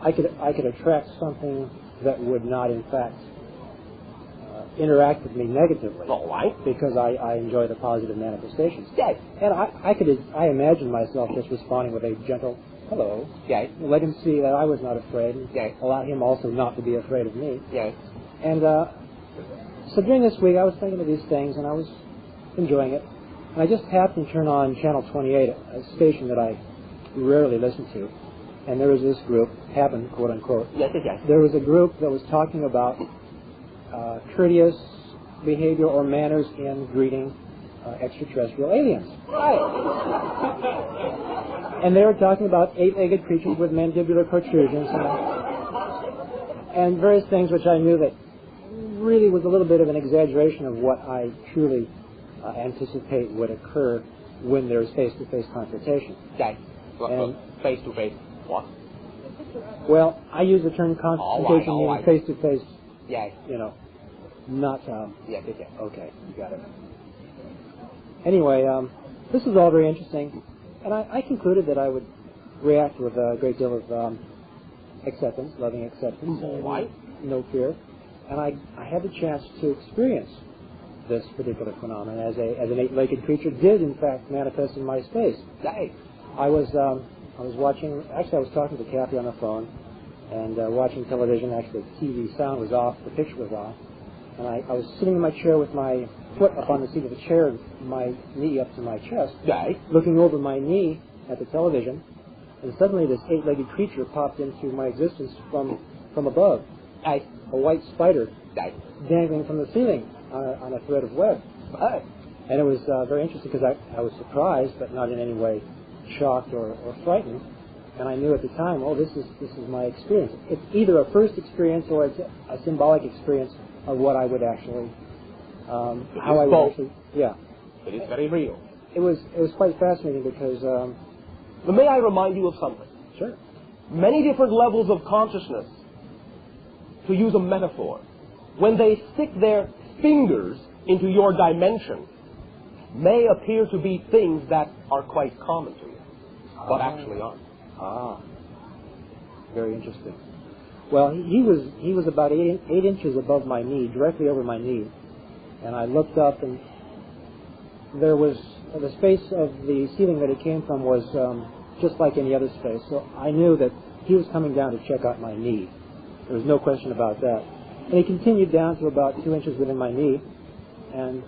I could attract something that would not, in fact, interact with me negatively. All right. Because I enjoy the positive manifestations. Yes. And I imagine myself just responding with a gentle hello. Yes. Let him see that I was not afraid. Yes. Allow him also not to be afraid of me. Yes. And so during this week, I was thinking of these things, and I was enjoying it. And I just happened to turn on Channel 28, a station that I rarely listen to. And there was this group, happened, quote unquote. Yes, yes. There was a group that was talking about courteous behavior or manners in greeting extraterrestrial aliens. Right. And they were talking about 8-legged creatures with mandibular protrusions and various things which I knew that really was a little bit of an exaggeration of what I truly anticipate would occur when there's face-to-face confrontation. Yes. Face-to-face what? Well, I use the term confrontation meaning face-to-face. Yes. You know, not... Yes, yes. Okay, you got it. Anyway, this is all very interesting, and I concluded that I would react with a great deal of acceptance, loving acceptance, no fear, and I had the chance to experience this particular phenomenon as an 8-legged creature did in fact manifest in my space. Nice. I was watching. Actually, I was talking to Kathy on the phone and watching television. Actually, the TV sound was off, the picture was off, and I was sitting in my chair with my foot up on the seat of the chair, my knee up to my chest, looking over my knee at the television, and suddenly this 8-legged creature popped into my existence from above. A white spider dangling from the ceiling on a thread of web. And it was very interesting because I was surprised, but not in any way shocked or frightened. And I knew at the time, oh, this is my experience. It's either a first experience or it's a symbolic experience of what I would actually, how I would actually, It is very real. It was quite fascinating because. But may I remind you of something? Sure. Many different levels of consciousness, to use a metaphor, when they stick their fingers into your dimension, may appear to be things that are quite common to you, but actually aren't. Very interesting. Well, he was about 8 inches above my knee, directly over my knee, and I looked up, and there was the space of the ceiling that it came from was just like any other space. So I knew that he was coming down to check out my knee. There was no question about that. And he continued down to about 2 inches within my knee, and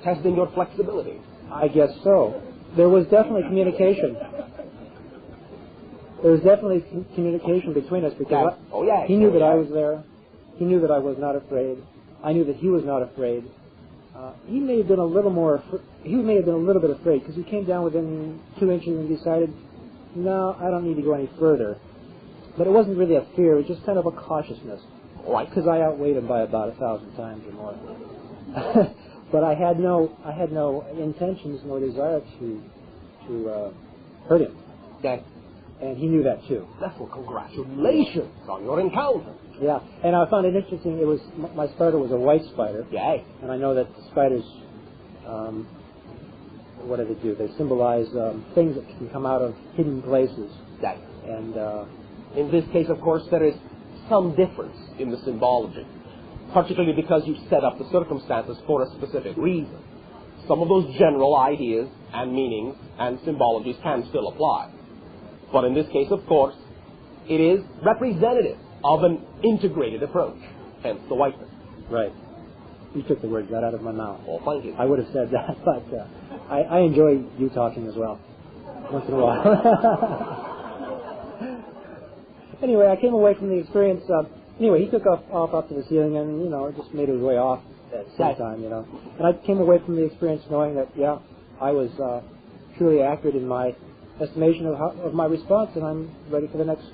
testing your flexibility. I guess so. There was definitely communication. There was definitely communication between us because he knew that I was there. He knew that I was not afraid. I knew that he was not afraid. He may have been a little more. He may have been a little bit afraid because he came down within 2 inches and decided, no, I don't need to go any further. But it wasn't really a fear. It was just kind of a cautiousness. Right. Because I outweighed him by about 1,000 times or more. But I had no intentions nor desire to hurt him. Okay. And he knew that too. Well, congratulations on your encounter. Yeah, and I found it interesting. It was my spider was a white spider. Yay. And I know that the spiders, what do they do? They symbolize things that can come out of hidden places. Yay. And in this case, of course, there is some difference in the symbology, particularly because you set up the circumstances for a specific reason. Some of those general ideas and meanings and symbologies can still apply. But in this case, of course, it is representative of an integrated approach, hence the whiteness. Right. You took the words right out of my mouth. Oh, thank you. I would have said that, but I enjoy you talking as well, once in a while. Anyway, I came away from the experience. Anyway, he took off up to the ceiling and, just made his way off at the same time, And I came away from the experience knowing that, I was truly accurate in my estimation of my response, and I'm ready for the next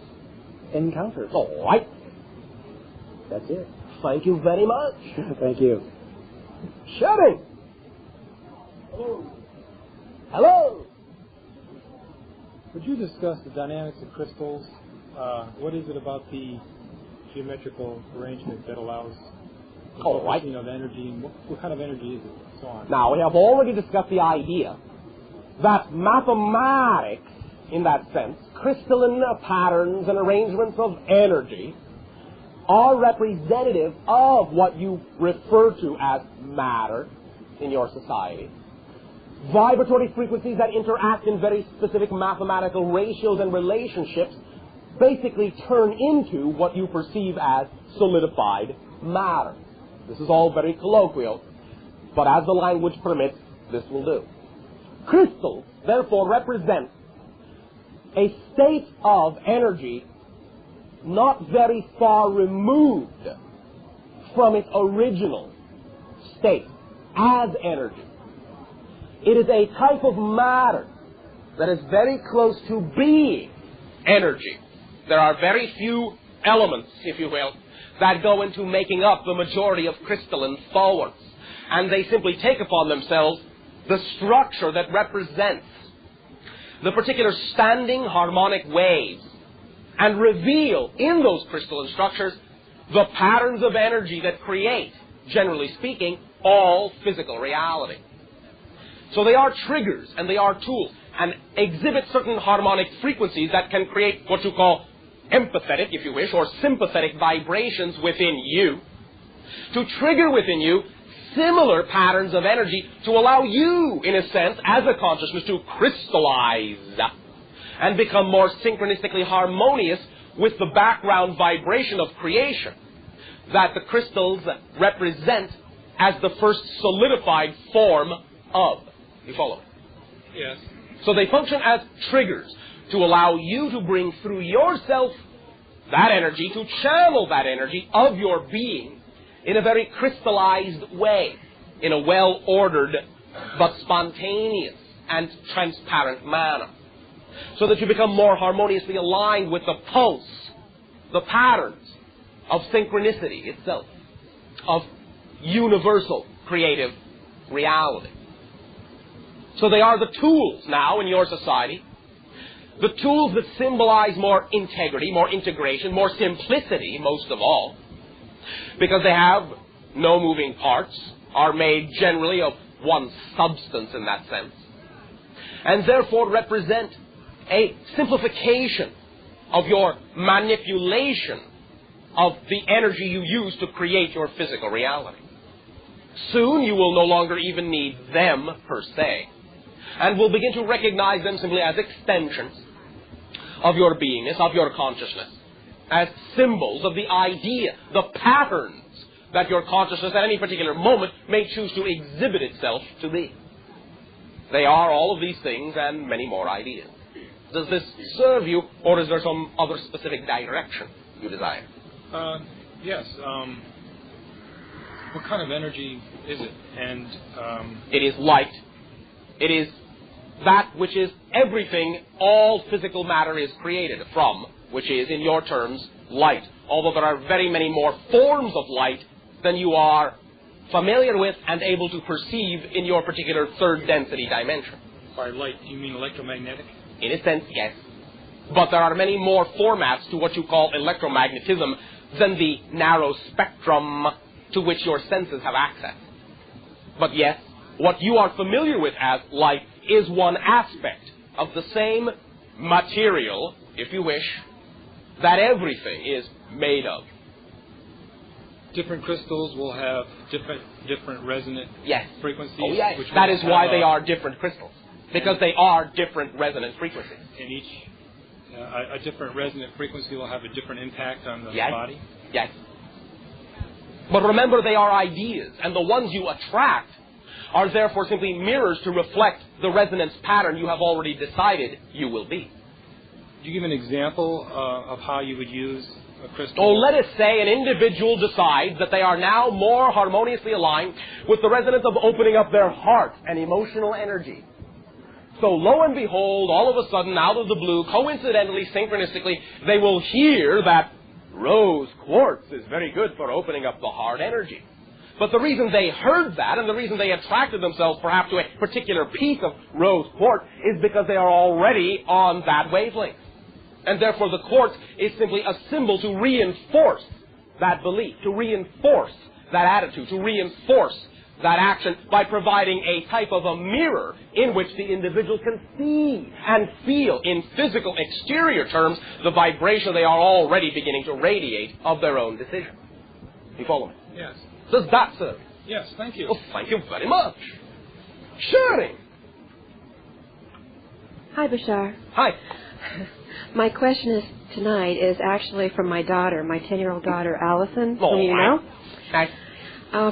encounter. All right. That's it. Thank you very much. Thank you. Sherry. Hello. Hello. Would you discuss the dynamics of crystals? What is it about the geometrical arrangement that allows the focusing of energy, and what kind of energy is it, and so on? Now, we have already discussed the idea that mathematics, in that sense, crystalline patterns and arrangements of energy, are representative of what you refer to as matter in your society. Vibratory frequencies that interact in very specific mathematical ratios and relationships basically turn into what you perceive as solidified matter. This is all very colloquial, but as the language permits, this will do. Crystals, therefore, represent a state of energy not very far removed from its original state as energy. It is a type of matter that is very close to being energy. There are very few elements, if you will, that go into making up the majority of crystalline forms. And they simply take upon themselves the structure that represents the particular standing harmonic waves and reveal in those crystalline structures the patterns of energy that create, generally speaking, all physical reality. So they are triggers and they are tools and exhibit certain harmonic frequencies that can create what you call empathetic, if you wish, or sympathetic vibrations within you, to trigger within you similar patterns of energy to allow you, in a sense, as a consciousness, to crystallize and become more synchronistically harmonious with the background vibration of creation that the crystals represent as the first solidified form of. You follow? Yes. So they function as triggers to allow you to bring through yourself that energy, to channel that energy of your being in a very crystallized way, in a well-ordered but spontaneous and transparent manner, so that you become more harmoniously aligned with the pulse, the patterns of synchronicity itself, of universal creative reality. So they are the tools now in your society, the tools that symbolize more integrity, more integration, more simplicity, most of all, because they have no moving parts, are made generally of one substance in that sense, and therefore represent a simplification of your manipulation of the energy you use to create your physical reality. Soon you will no longer even need them per se, and will begin to recognize them simply as extensions of your beingness, of your consciousness, as symbols of the idea, the patterns that your consciousness at any particular moment may choose to exhibit itself to be. They are all of these things and many more ideas. Does this serve you, or is there some other specific direction you desire? Yes. What kind of energy is it? And it is light. It is that which is everything all physical matter is created from, which is, in your terms, light. Although there are very many more forms of light than you are familiar with and able to perceive in your particular third density dimension. By light, do you mean electromagnetic? In a sense, yes. But there are many more formats to what you call electromagnetism than the narrow spectrum to which your senses have access. But yes, what you are familiar with as light is one aspect of the same material, if you wish, that everything is made of. Different crystals will have different resonant frequencies. Oh, yes. That is why they are different crystals, because they are different resonant frequencies. And each, a different resonant frequency will have a different impact on the body? Yes. But remember, they are ideas, and the ones you attract are therefore simply mirrors to reflect the resonance pattern you have already decided you will be. Could you give an example of how you would use a crystal? Oh, let us say an individual decides that they are now more harmoniously aligned with the resonance of opening up their heart and emotional energy. So lo and behold, all of a sudden, out of the blue, coincidentally, synchronistically, they will hear that rose quartz is very good for opening up the heart energy. But the reason they heard that, and the reason they attracted themselves perhaps to a particular piece of rose quartz, is because they are already on that wavelength. And therefore the quartz is simply a symbol to reinforce that belief, to reinforce that attitude, to reinforce that action by providing a type of a mirror in which the individual can see and feel in physical exterior terms the vibration they are already beginning to radiate of their own decision. You follow me? Yes. Does that serve? Yes, thank you. Well, thank you very much. Sharing. Hi, Bashar. Hi. My question tonight is actually from my daughter, my 10-year-old daughter, Allison, Oh, whom you know. Hi.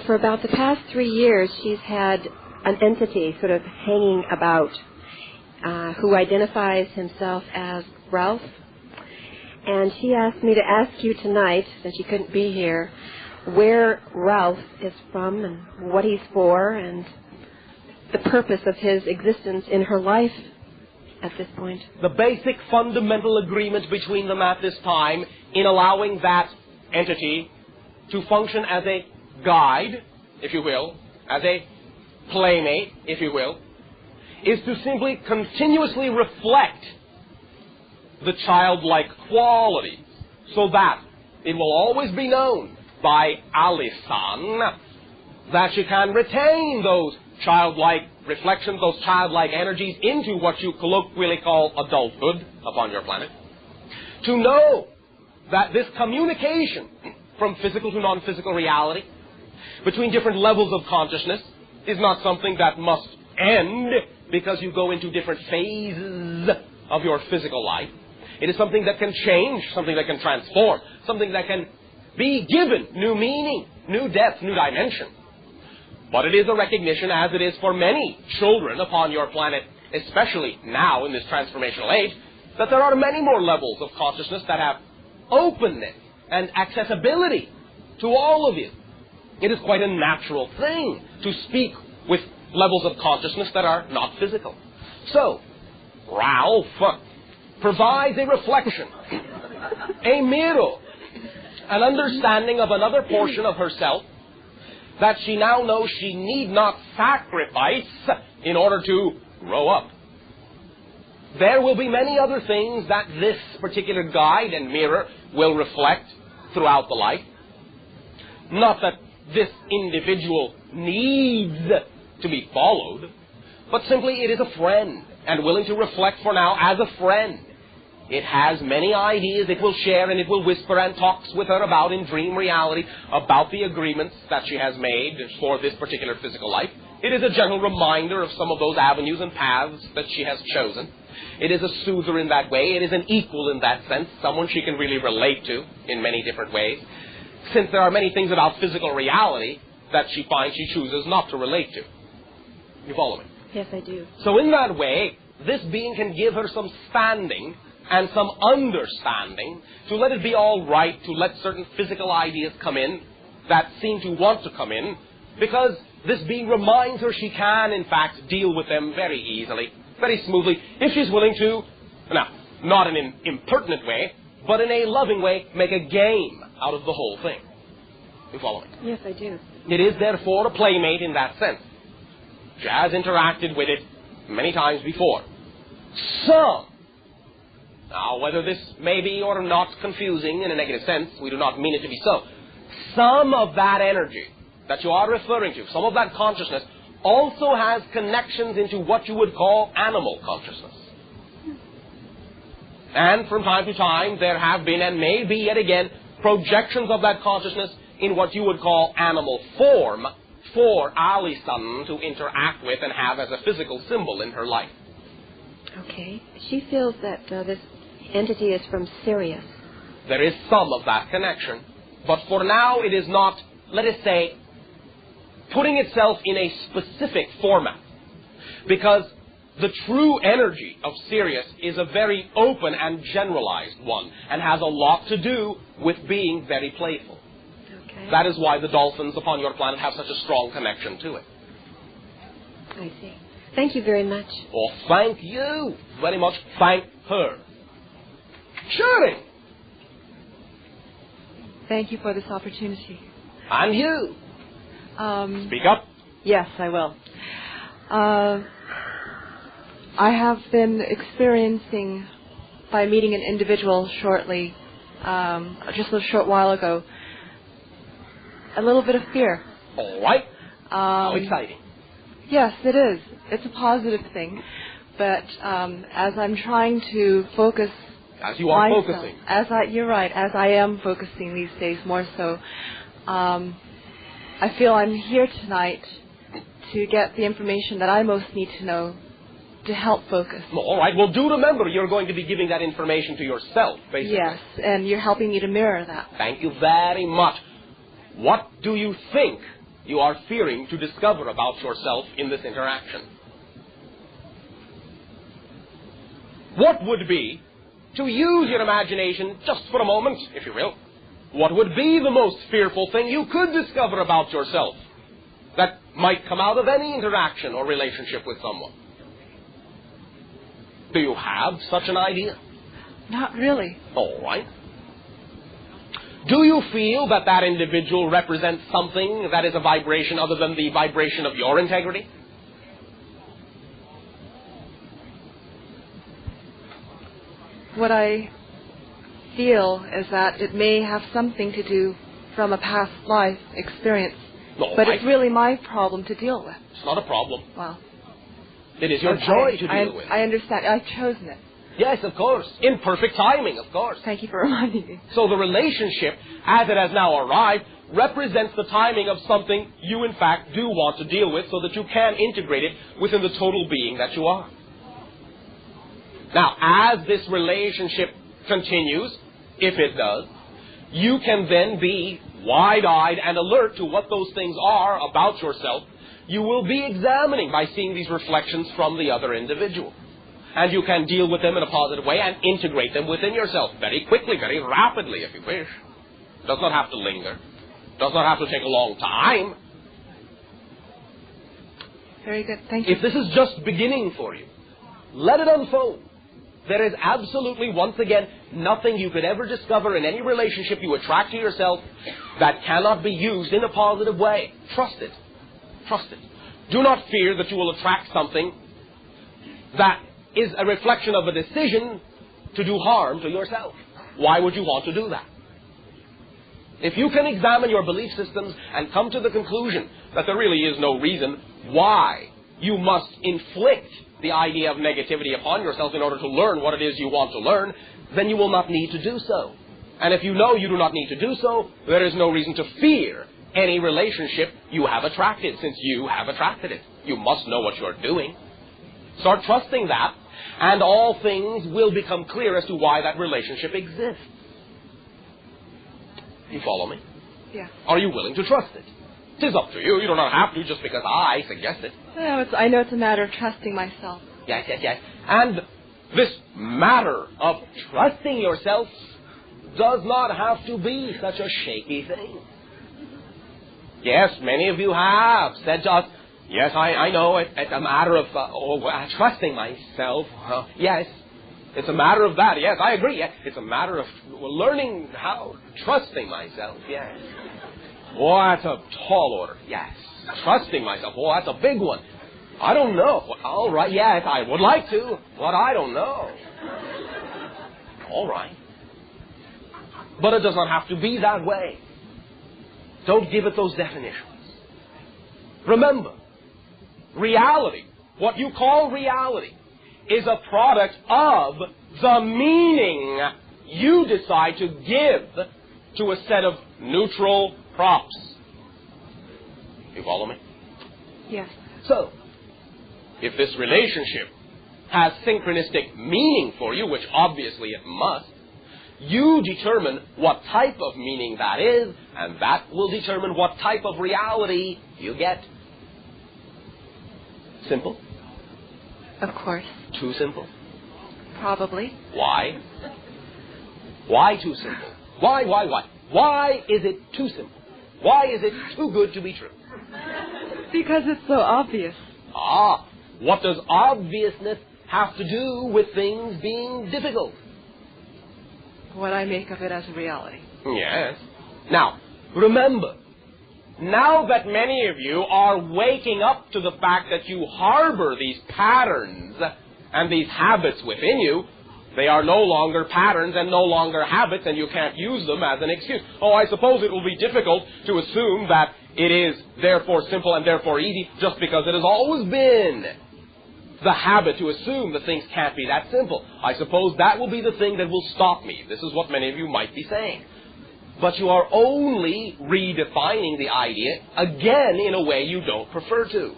For about the past 3 years, she's had an entity sort of hanging about who identifies himself as Ralph. And she asked me to ask you tonight, since she couldn't be here, where Ralph is from and what he's for and the purpose of his existence in her life at this point. The basic fundamental agreement between them at this time in allowing that entity to function as a guide, if you will, as a playmate, if you will, is to simply continuously reflect the childlike qualities so that it will always be known by Allison that she can retain those childlike reflections, those childlike energies into what you colloquially call adulthood upon your planet. To know that this communication from physical to non-physical reality between different levels of consciousness is not something that must end because you go into different phases of your physical life. It is something that can change, something that can transform, something that can be given new meaning, new depth, new dimension. But it is a recognition, as it is for many children upon your planet, especially now in this transformational age, that there are many more levels of consciousness that have openness and accessibility to all of you. It is quite a natural thing to speak with levels of consciousness that are not physical. So, Ralph provides a reflection, a mirror, an understanding of another portion of herself that she now knows she need not sacrifice in order to grow up. There will be many other things that this particular guide and mirror will reflect throughout the life. Not that this individual needs to be followed, but simply it is a friend and willing to reflect for now as a friend. It has many ideas it will share and it will whisper and talks with her about in dream reality about the agreements that she has made for this particular physical life. It is a gentle reminder of some of those avenues and paths that she has chosen. It is a soother in that way. It is an equal in that sense, someone she can really relate to in many different ways. Since there are many things about physical reality that she finds she chooses not to relate to. You follow me? Yes, I do. So in that way, this being can give her some standing and some understanding to let it be all right to let certain physical ideas come in that seem to want to come in, because this being reminds her she can, in fact, deal with them very easily, very smoothly, if she's willing to, now, not in an impertinent way, but in a loving way, make a game out of the whole thing. You follow me? Yes, I do. It is, therefore, a playmate in that sense. She has interacted with it many times before. Now, whether this may be or not confusing in a negative sense, we do not mean it to be so. Some of that energy that you are referring to, some of that consciousness, also has connections into what you would call animal consciousness. And from time to time, there have been and may be yet again projections of that consciousness in what you would call animal form for Alison to interact with and have as a physical symbol in her life. Okay. She feels that this entity is from Sirius. There is some of that connection, but for now it is not, let us say, putting itself in a specific format. Because the true energy of Sirius is a very open and generalized one, and has a lot to do with being very playful. Okay. That is why the dolphins upon your planet have such a strong connection to it. I see. Thank you very much. Oh, thank you very much. Thank her. Shooting! Thank you for this opportunity. And you. Speak up. Yes, I will. I have been experiencing, by meeting an individual shortly, just a short while ago, a little bit of fear. All right. How exciting. Yes, it is. It's a positive thing. But as I'm trying to focus... As you are myself, focusing. You're right, as I am focusing these days more so, I feel I'm here tonight to get the information that I most need to know to help focus. All right. Well, do remember you're going to be giving that information to yourself, basically. Yes, and you're helping me to mirror that. Thank you very much. What do you think you are fearing to discover about yourself in this interaction? What would be, to use your imagination just for a moment, if you will, what would be the most fearful thing you could discover about yourself that might come out of any interaction or relationship with someone? Do you have such an idea? Not really. All right. Do you feel that that individual represents something that is a vibration other than the vibration of your integrity? What I feel is that it may have something to do from a past life experience. But it's really my problem to deal with. It's not a problem. Well, it is your joy to deal with. I understand. I've chosen it. Yes, of course. In perfect timing, of course. Thank you for reminding me. So the relationship, as it has now arrived, represents the timing of something you, in fact, do want to deal with so that you can integrate it within the total being that you are. Now, as this relationship continues, if it does, you can then be wide-eyed and alert to what those things are about yourself. You will be examining by seeing these reflections from the other individual. And you can deal with them in a positive way and integrate them within yourself very quickly, very rapidly, if you wish. It does not have to linger. It does not have to take a long time. Very good. Thank you. If this is just beginning for you, let it unfold. There is absolutely, once again, nothing you could ever discover in any relationship you attract to yourself that cannot be used in a positive way. Trust it. Trust it. Do not fear that you will attract something that is a reflection of a decision to do harm to yourself. Why would you want to do that? If you can examine your belief systems and come to the conclusion that there really is no reason why you must inflict the idea of negativity upon yourself in order to learn what it is you want to learn, then you will not need to do so. And if you know you do not need to do so, there is no reason to fear any relationship you have attracted, since you have attracted it. You must know what you're doing. Start trusting that, and all things will become clear as to why that relationship exists. You follow me? Yeah. Are you willing to trust it? It is up to you. You do not have to just because I suggest it. No, I know it's a matter of trusting myself. Yes, yes, yes. And this matter of trusting yourself does not have to be such a shaky thing. Yes, many of you have said to us, yes, I know it's a matter of trusting myself. Yes, it's a matter of that. Yes, I agree. Yes, it's a matter of learning how, trusting myself. Yes. Oh, that's a tall order. Yes. Trusting myself. Oh, that's a big one. I don't know. All right, yes, I would like to, but I don't know. All right. But it does not have to be that way. Don't give it those definitions. Remember, reality, what you call reality, is a product of the meaning you decide to give to a set of neutral props. You follow me? Yes. So, if this relationship has synchronistic meaning for you, which obviously it must, you determine what type of meaning that is, and that will determine what type of reality you get. Simple? Of course. Too simple? Probably. Why? Why too simple? Why? Why is it too simple? Why is it too good to be true? Because it's so obvious. Ah, what does obviousness have to do with things being difficult? What I make of it as a reality. Yes. Now, remember, now that many of you are waking up to the fact that you harbor these patterns and these habits within you, they are no longer patterns and no longer habits, and you can't use them as an excuse. Oh, I suppose it will be difficult to assume that it is therefore simple and therefore easy just because it has always been the habit to assume that things can't be that simple. I suppose that will be the thing that will stop me. This is what many of you might be saying. But you are only redefining the idea, again, in a way you don't prefer to.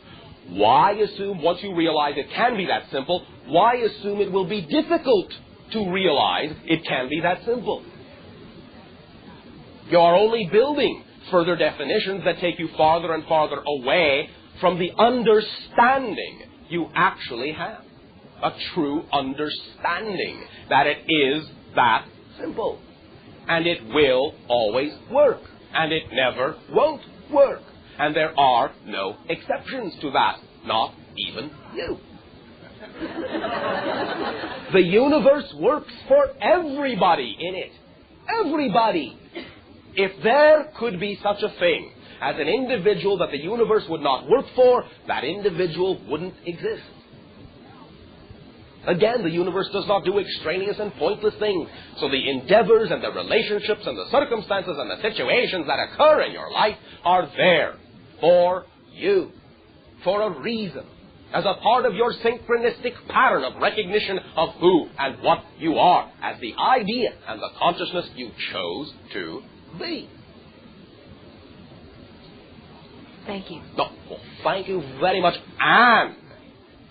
Why assume, once you realize it can be that simple, why assume it will be difficult to realize it can be that simple? You are only building further definitions that take you farther and farther away from the understanding you actually have. A true understanding that it is that simple. And it will always work. And it never won't work. And there are no exceptions to that. Not even you. The universe works for everybody in it. Everybody. If there could be such a thing as an individual that the universe would not work for, that individual wouldn't exist. Again, the universe does not do extraneous and pointless things. So the endeavors and the relationships and the circumstances and the situations that occur in your life are there for you, for a reason, as a part of your synchronistic pattern of recognition of who and what you are, as the idea and the consciousness you chose to be. Thank you. No, well, thank you very much, and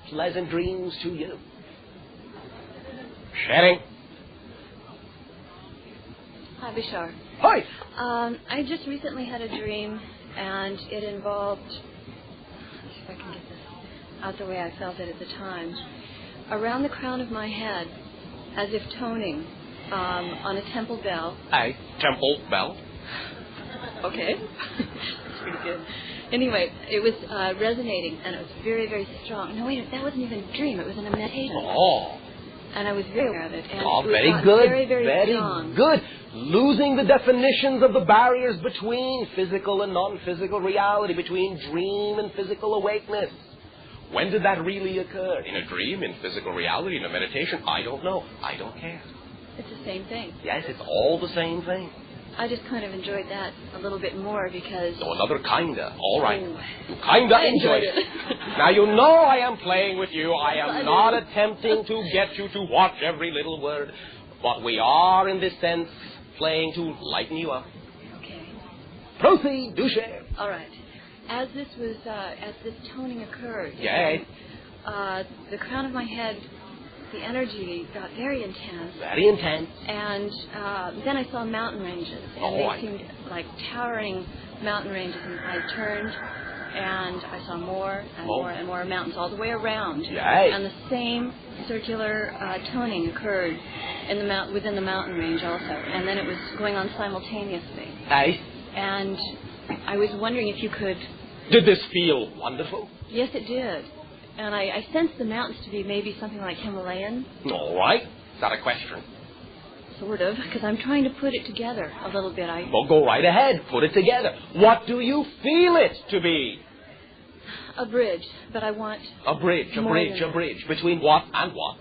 pleasant dreams to you. Sharing. Hi, Bashar. Hi. I just recently had a dream, and it involved, let's see if I can get this out the way I felt it at the time, around the crown of my head, as if toning on a temple bell. A temple bell. Okay. That's pretty good. Anyway, it was resonating, and it was very, very strong. No, wait, that wasn't even a dream. It was in a meditation. Oh. And I was very aware of it. And Oh, it was very good. Very, very strong. Good. Losing the definitions of the barriers between physical and non-physical reality, between dream and physical awakeness. When did that really occur? In a dream, in physical reality, in a meditation? I don't know. I don't care. It's the same thing. Yes, it's all the same thing. I just kind of enjoyed that a little bit more because... No, another kinda. All right. Oh. You kinda I enjoyed it. Now, you know I am playing with you. I am not attempting to get you to watch every little word. But we are, in this sense, playing to lighten you up. Okay. Proceed. Do share. All right. As this toning occurred... Yes. The crown of my head... The energy got very intense. Very intense. And then I saw mountain ranges. And they seemed like towering mountain ranges. And I turned, and I saw more and more and more mountains all the way around. Yes. And the same circular toning occurred in within the mountain range also. And then it was going on simultaneously. Nice. And I was wondering if you could... Did this feel wonderful? Yes, it did. And I sensed the mountains to be maybe something like Himalayan. All right. Is that a question? Sort of, because I'm trying to put it together a little bit. Well, go right ahead. Put it together. What do you feel it to be? A bridge, but I want... A bridge. Between what and what?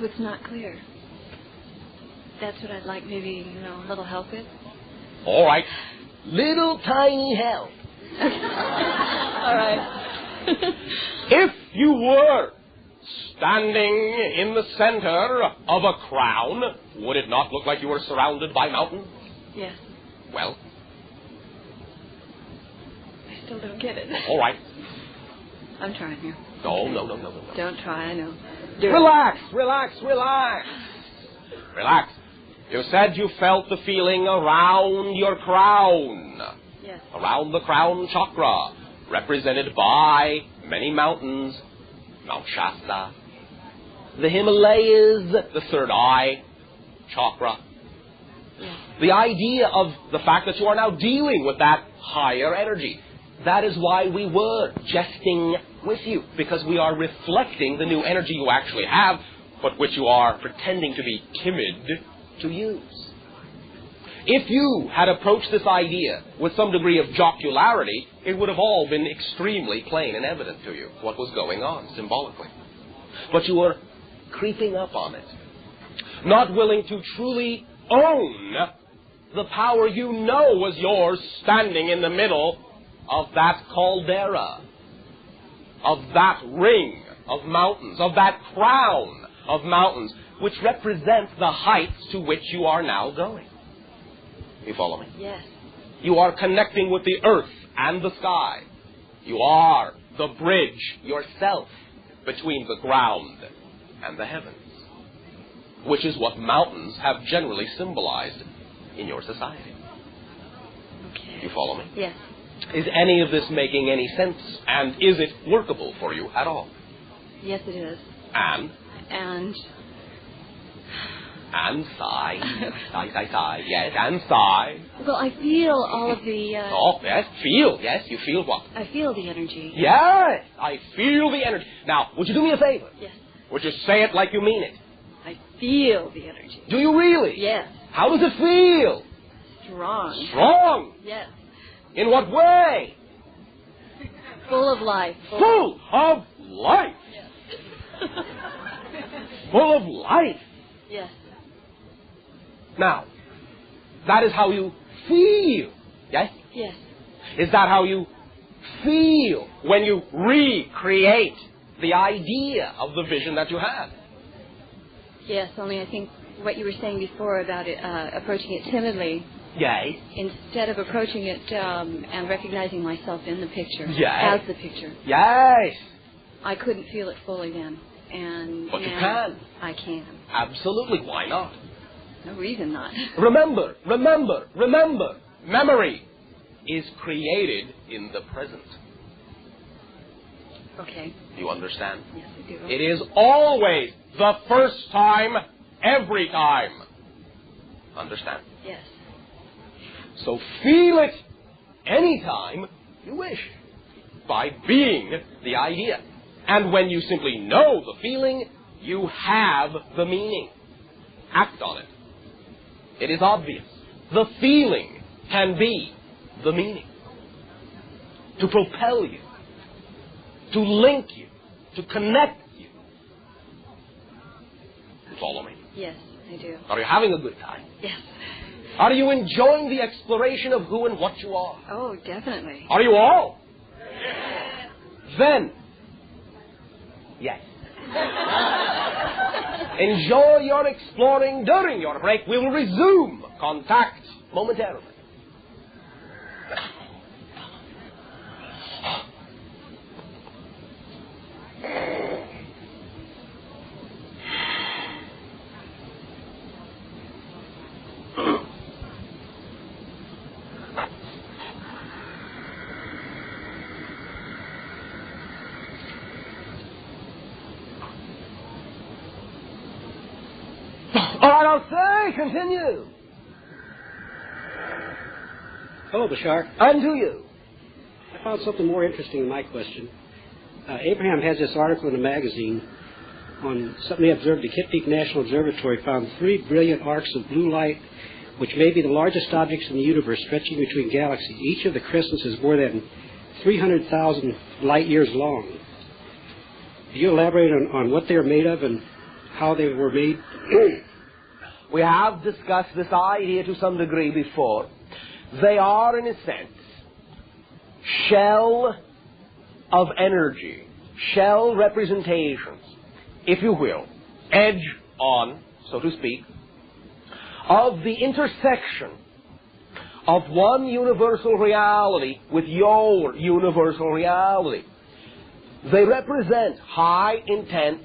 So it's not clear. That's what I'd like maybe, a little help with. All right. Little tiny help. All right. If you were standing in the center of a crown, would it not look like you were surrounded by mountains? Yes. Well? I still don't get it. All right. I'm trying here. No. Don't try, I know. Relax. Relax. You said you felt the feeling around your crown. Yes. Around the crown chakra, represented by many mountains. Mount Shasta, the Himalayas, the third eye chakra. Yes. The idea of the fact that you are now dealing with that higher energy. That is why we were jesting with you, because we are reflecting the new energy you actually have, but which you are pretending to be timid to use. If you had approached this idea with some degree of jocularity, it would have all been extremely plain and evident to you what was going on symbolically. But you were creeping up on it, not willing to truly own the power you know was yours standing in the middle of that caldera, of that ring of mountains, of that crown of mountains, which represents the heights to which you are now going. You follow me? Yes. You are connecting with the earth and the sky. You are the bridge yourself between the ground and the heavens, which is what mountains have generally symbolized in your society. Okay. You follow me? Yes. Is any of this making any sense? And is it workable for you at all? Yes, it is. And sigh. Sigh. Yes, and sigh. Well, I feel all of the... Oh, yes, feel. Yes, you feel what? I feel the energy. Yes, I feel the energy. Now, would you do me a favor? Yes. Would you say it like you mean it? I feel the energy. Do you really? Yes. How does it feel? Strong. Strong? Yes. In what way? Full of life. Full of life. Yes. Full of life. Yes. Now, that is how you feel. Yes? Yes. Is that how you feel when you recreate the idea of the vision that you had? Yes, only I think what you were saying before about it, approaching it timidly. Yes. Instead of approaching it and recognizing myself in the picture. Yes. As the picture. Yes. I couldn't feel it fully then. But you can. I can. Absolutely. Why not? No reason not. Remember. Memory is created in the present. Okay. Do you understand? Yes, I do. It is always the first time, every time. Understand? Yes. So feel it anytime you wish, by being the idea. And when you simply know the feeling, you have the meaning. Act on it. It is obvious. The feeling can be the meaning. To propel you, to link you, to connect you. You follow me? Yes, I do. Are you having a good time? Yes. Are you enjoying the exploration of who and what you are? Oh, definitely. Are you all? Yes. Then, yes. Enjoy your exploring during your break. We will resume contact momentarily. All right, I'll say, continue. Hello, Bashar. And to you. I found something more interesting in my question. Abraham has this article in a magazine on something they observed. The Kitt Peak National Observatory found 3 brilliant arcs of blue light, which may be the largest objects in the universe stretching between galaxies. Each of the crystals is more than 300,000 light years long. Can you elaborate on what they are made of and how they were made? We have discussed this idea to some degree before. They are, in a sense, shell of energy, shell representations, if you will, edge on, so to speak, of the intersection of one universal reality with your universal reality. They represent high, intense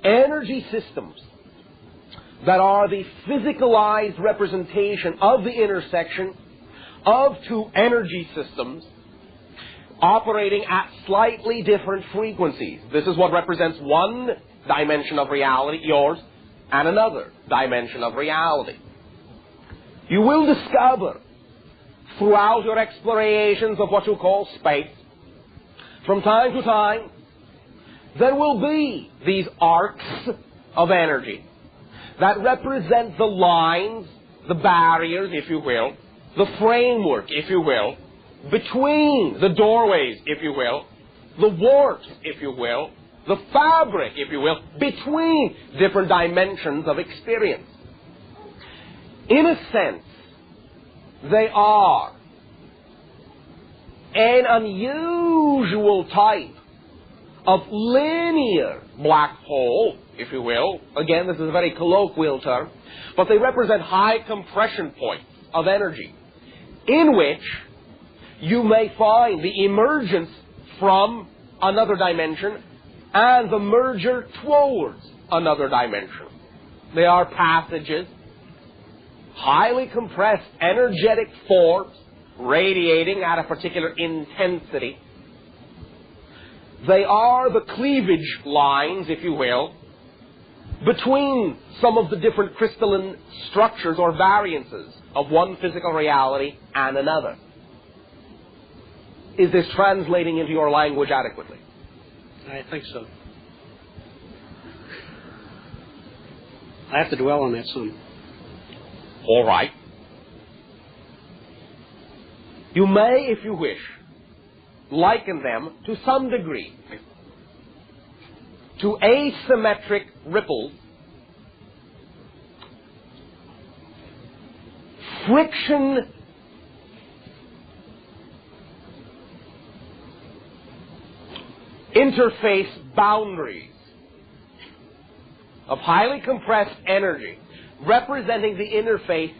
energy systems that are the physicalized representation of the intersection of two energy systems operating at slightly different frequencies. This is what represents one dimension of reality, yours, and another dimension of reality. You will discover throughout your explorations of what you call space, from time to time, there will be these arcs of energy that represent the lines, the barriers, if you will, the framework, if you will, between the doorways, if you will, the warps, if you will, the fabric, if you will, between different dimensions of experience. In a sense, they are an unusual type of linear black hole, if you will. Again, this is a very colloquial term, but they represent high compression points of energy in which you may find the emergence from another dimension and the merger towards another dimension. They are passages, highly compressed energetic forms radiating at a particular intensity. They are the cleavage lines, if you will, between some of the different crystalline structures or variances of one physical reality and another. Is this translating into your language adequately? I think so. I have to dwell on that some. All right. You may, if you wish, liken them to some degree to asymmetric ripples, friction interface boundaries of highly compressed energy representing the interface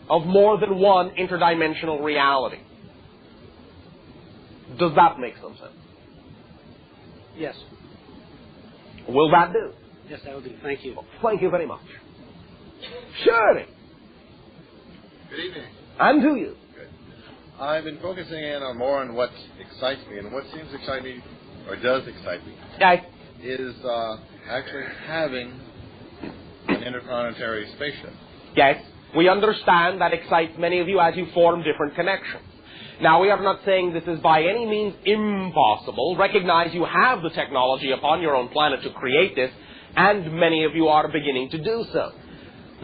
of more than one interdimensional reality. Does that make some sense? Yes. Will that do? Yes, that will do. Thank you. Thank you very much. Surely. Good evening. And to you. Good. I've been focusing in on more on what excites me, and what seems to excite me, or does excite me, is actually having an interplanetary spaceship. Yes, we understand that excites many of you as you form different connections. Now, we are not saying this is by any means impossible. Recognize you have the technology upon your own planet to create this, and many of you are beginning to do so.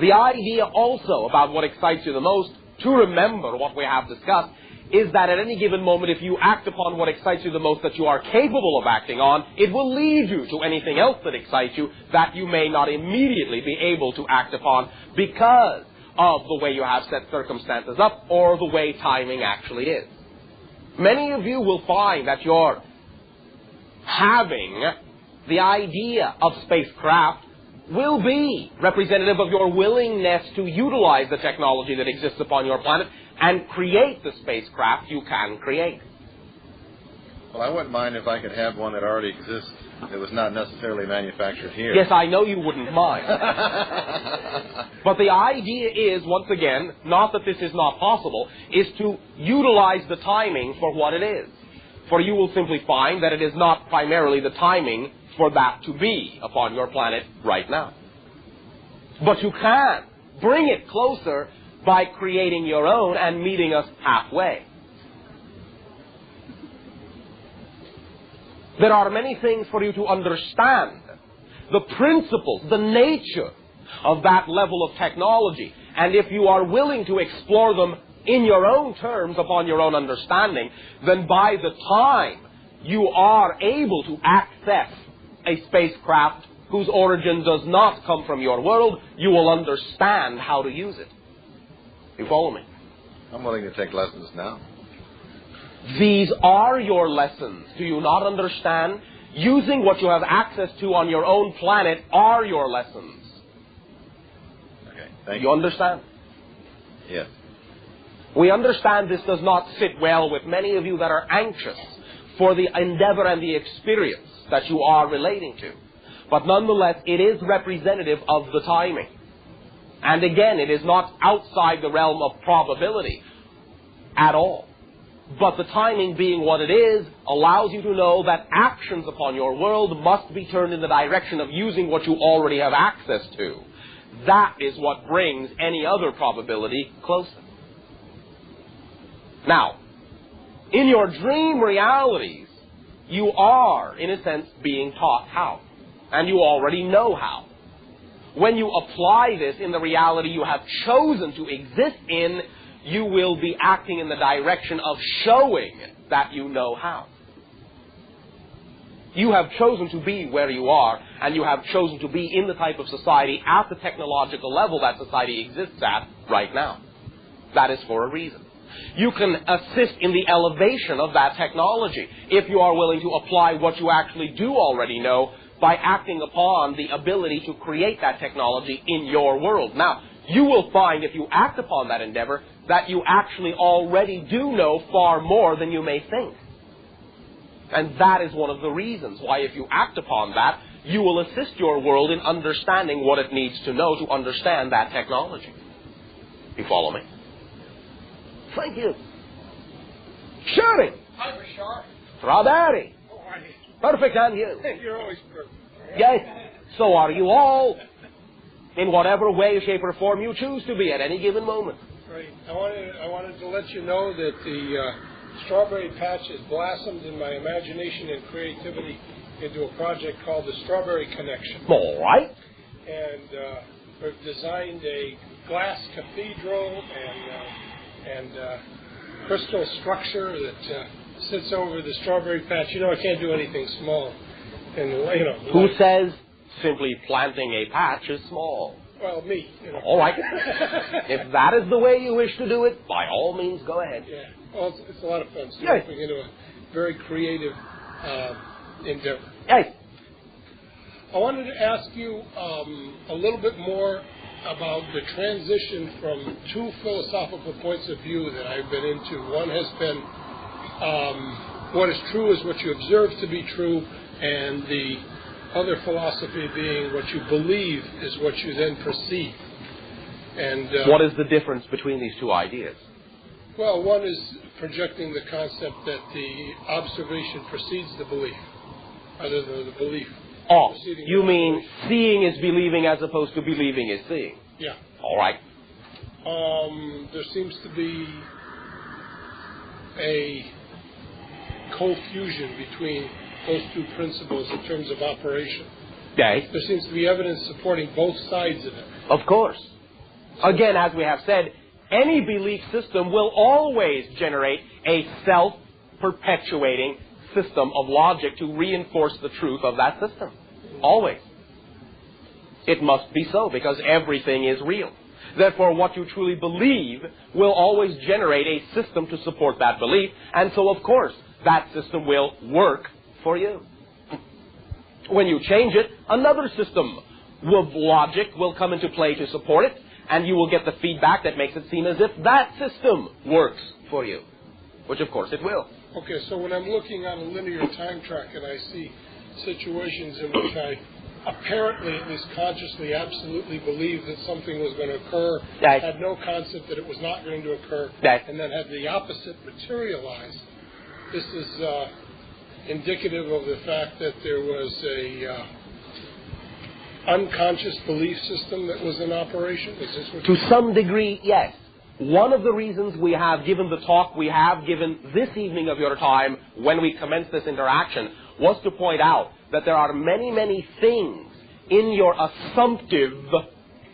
The idea also about what excites you the most, to remember what we have discussed, is that at any given moment, if you act upon what excites you the most that you are capable of acting on, it will lead you to anything else that excites you that you may not immediately be able to act upon because of the way you have set circumstances up or the way timing actually is. Many of you will find that you're having the idea of spacecraft will be representative of your willingness to utilize the technology that exists upon your planet and create the spacecraft you can create. Well, I wouldn't mind if I could have one that already exists that was not necessarily manufactured here. Yes, I know you wouldn't mind. But the idea is, once again, not that this is not possible, is to utilize the timing for what it is. For you will simply find that it is not primarily the timing for that to be upon your planet right now. But you can bring it closer by creating your own and meeting us halfway. There are many things for you to understand. The principles, the nature of that level of technology. And if you are willing to explore them in your own terms, upon your own understanding, then by the time you are able to access a spacecraft whose origin does not come from your world, you will understand how to use it. You follow me? I'm willing to take lessons now. These are your lessons. Do you not understand? Using what you have access to on your own planet are your lessons. Okay, thank you. You understand? Yes. We understand this does not sit well with many of you that are anxious for the endeavor and the experience that you are relating to. But nonetheless, it is representative of the timing. And again, it is not outside the realm of probability at all. But the timing being what it is, allows you to know that actions upon your world must be turned in the direction of using what you already have access to. That is what brings any other probability closer. Now, in your dream realities, you are, in a sense, being taught how. And you already know how. When you apply this in the reality you have chosen to exist in, you will be acting in the direction of showing that you know how. You have chosen to be where you are, and you have chosen to be in the type of society at the technological level that society exists at right now. That is for a reason. You can assist in the elevation of that technology if you are willing to apply what you actually do already know by acting upon the ability to create that technology in your world. Now, you will find if you act upon that endeavor that you actually already do know far more than you may think. And that is one of the reasons why if you act upon that, you will assist your world in understanding what it needs to know to understand that technology. You follow me? Thank you. Sharing. Hi, Bashar. Strawberry. How are you? Perfect, and you? You're always perfect. Yes, so are you all. In whatever way, shape, or form you choose to be at any given moment. Right. I wanted to let you know that the strawberry patch has blossomed in my imagination and creativity into a project called the Strawberry Connection. All right. And we've designed a glass cathedral and crystal structure that sits over the strawberry patch. You know, I can't do anything small. And, you know. Who says simply planting a patch is small? Well, me. You know. All right. If that is the way you wish to do it, by all means, go ahead. Yeah. Well, it's a lot of fun. So yes. We're into a very creative endeavor. Yes. I wanted to ask you a little bit more about the transition from two philosophical points of view that I've been into. One has been what is true is what you observe to be true, and the other philosophy being what you believe is what you then perceive. And what is the difference between these two ideas? Well, one is projecting the concept that the observation precedes the belief, other than the belief. Oh, you mean seeing is believing as opposed to believing is seeing? Yeah. All right. There seems to be a co-fusion between those two principles in terms of operation. Okay. There seems to be evidence supporting both sides of it. Of course. Again, as we have said, any belief system will always generate a self-perpetuating system of logic to reinforce the truth of that system. Always. It must be so because everything is real. Therefore, what you truly believe will always generate a system to support that belief, and so, of course, that system will work for you. When you change it, another system of logic will come into play to support it, and you will get the feedback that makes it seem as if that system works for you, which, of course, it will. Okay, so when I'm looking on a linear time track and I see situations in which I apparently, at least consciously, absolutely believed that something was going to occur, had no concept that it was not going to occur, and then had the opposite materialize, this is indicative of the fact that there was a unconscious belief system that was in operation? Is this what to some degree, yes. One of the reasons we have given the talk we have given this evening of your time when we commenced this interaction was to point out that there are many, many things in your assumptive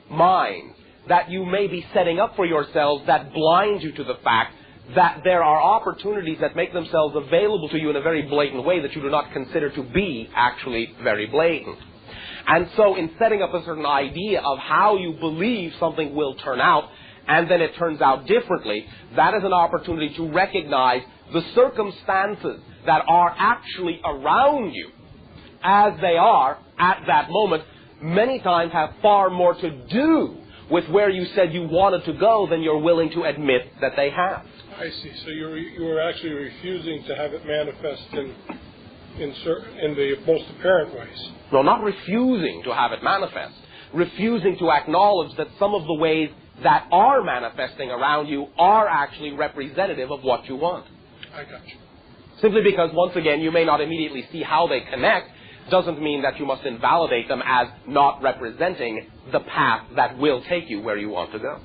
mind that you may be setting up for yourselves that blind you to the fact that there are opportunities that make themselves available to you in a very blatant way that you do not consider to be actually very blatant. And so in setting up a certain idea of how you believe something will turn out, and then it turns out differently, that is an opportunity to recognize the circumstances that are actually around you as they are at that moment many times have far more to do with where you said you wanted to go than you're willing to admit that they have. I see. So you're actually refusing to have it manifest in the most apparent ways. No, not refusing to have it manifest. Refusing to acknowledge that some of the ways that are manifesting around you are actually representative of what you want. I got you. Simply because, once again, you may not immediately see how they connect, doesn't mean that you must invalidate them as not representing the path that will take you where you want to go.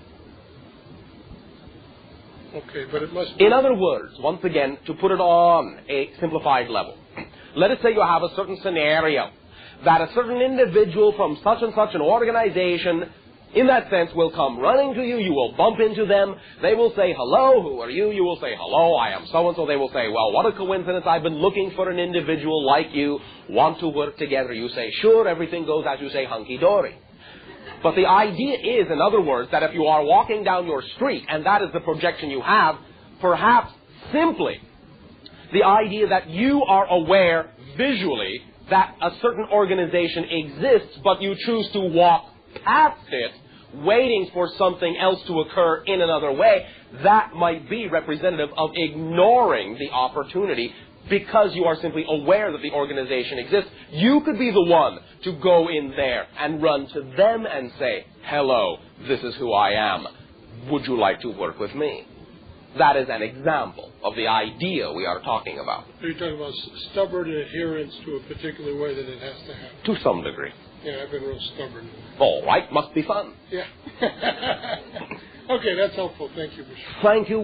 Okay, but it must be... In other words, once again, to put it on a simplified level, let us say you have a certain scenario that a certain individual from such and such an organization, in that sense, will come running to you. You will bump into them. They will say, hello, who are you? You will say, hello, I am so-and-so. They will say, well, what a coincidence. I've been looking for an individual like you. Want to work together. You say, sure, everything goes as you say, hunky-dory. But the idea is, in other words, that if you are walking down your street, and that is the projection you have, perhaps simply the idea that you are aware visually that a certain organization exists, but you choose to walk past it, waiting for something else to occur in another way, that might be representative of ignoring the opportunity because you are simply aware that the organization exists. You could be the one to go in there and run to them and say, hello, this is who I am. Would you like to work with me? That is an example of the idea we are talking about. So you're talking about stubborn adherence to a particular way that it has to happen. To some degree. Yeah, I've been real stubborn. All right, must be fun. Yeah. Okay, that's helpful. Thank you, Bashar. Thank you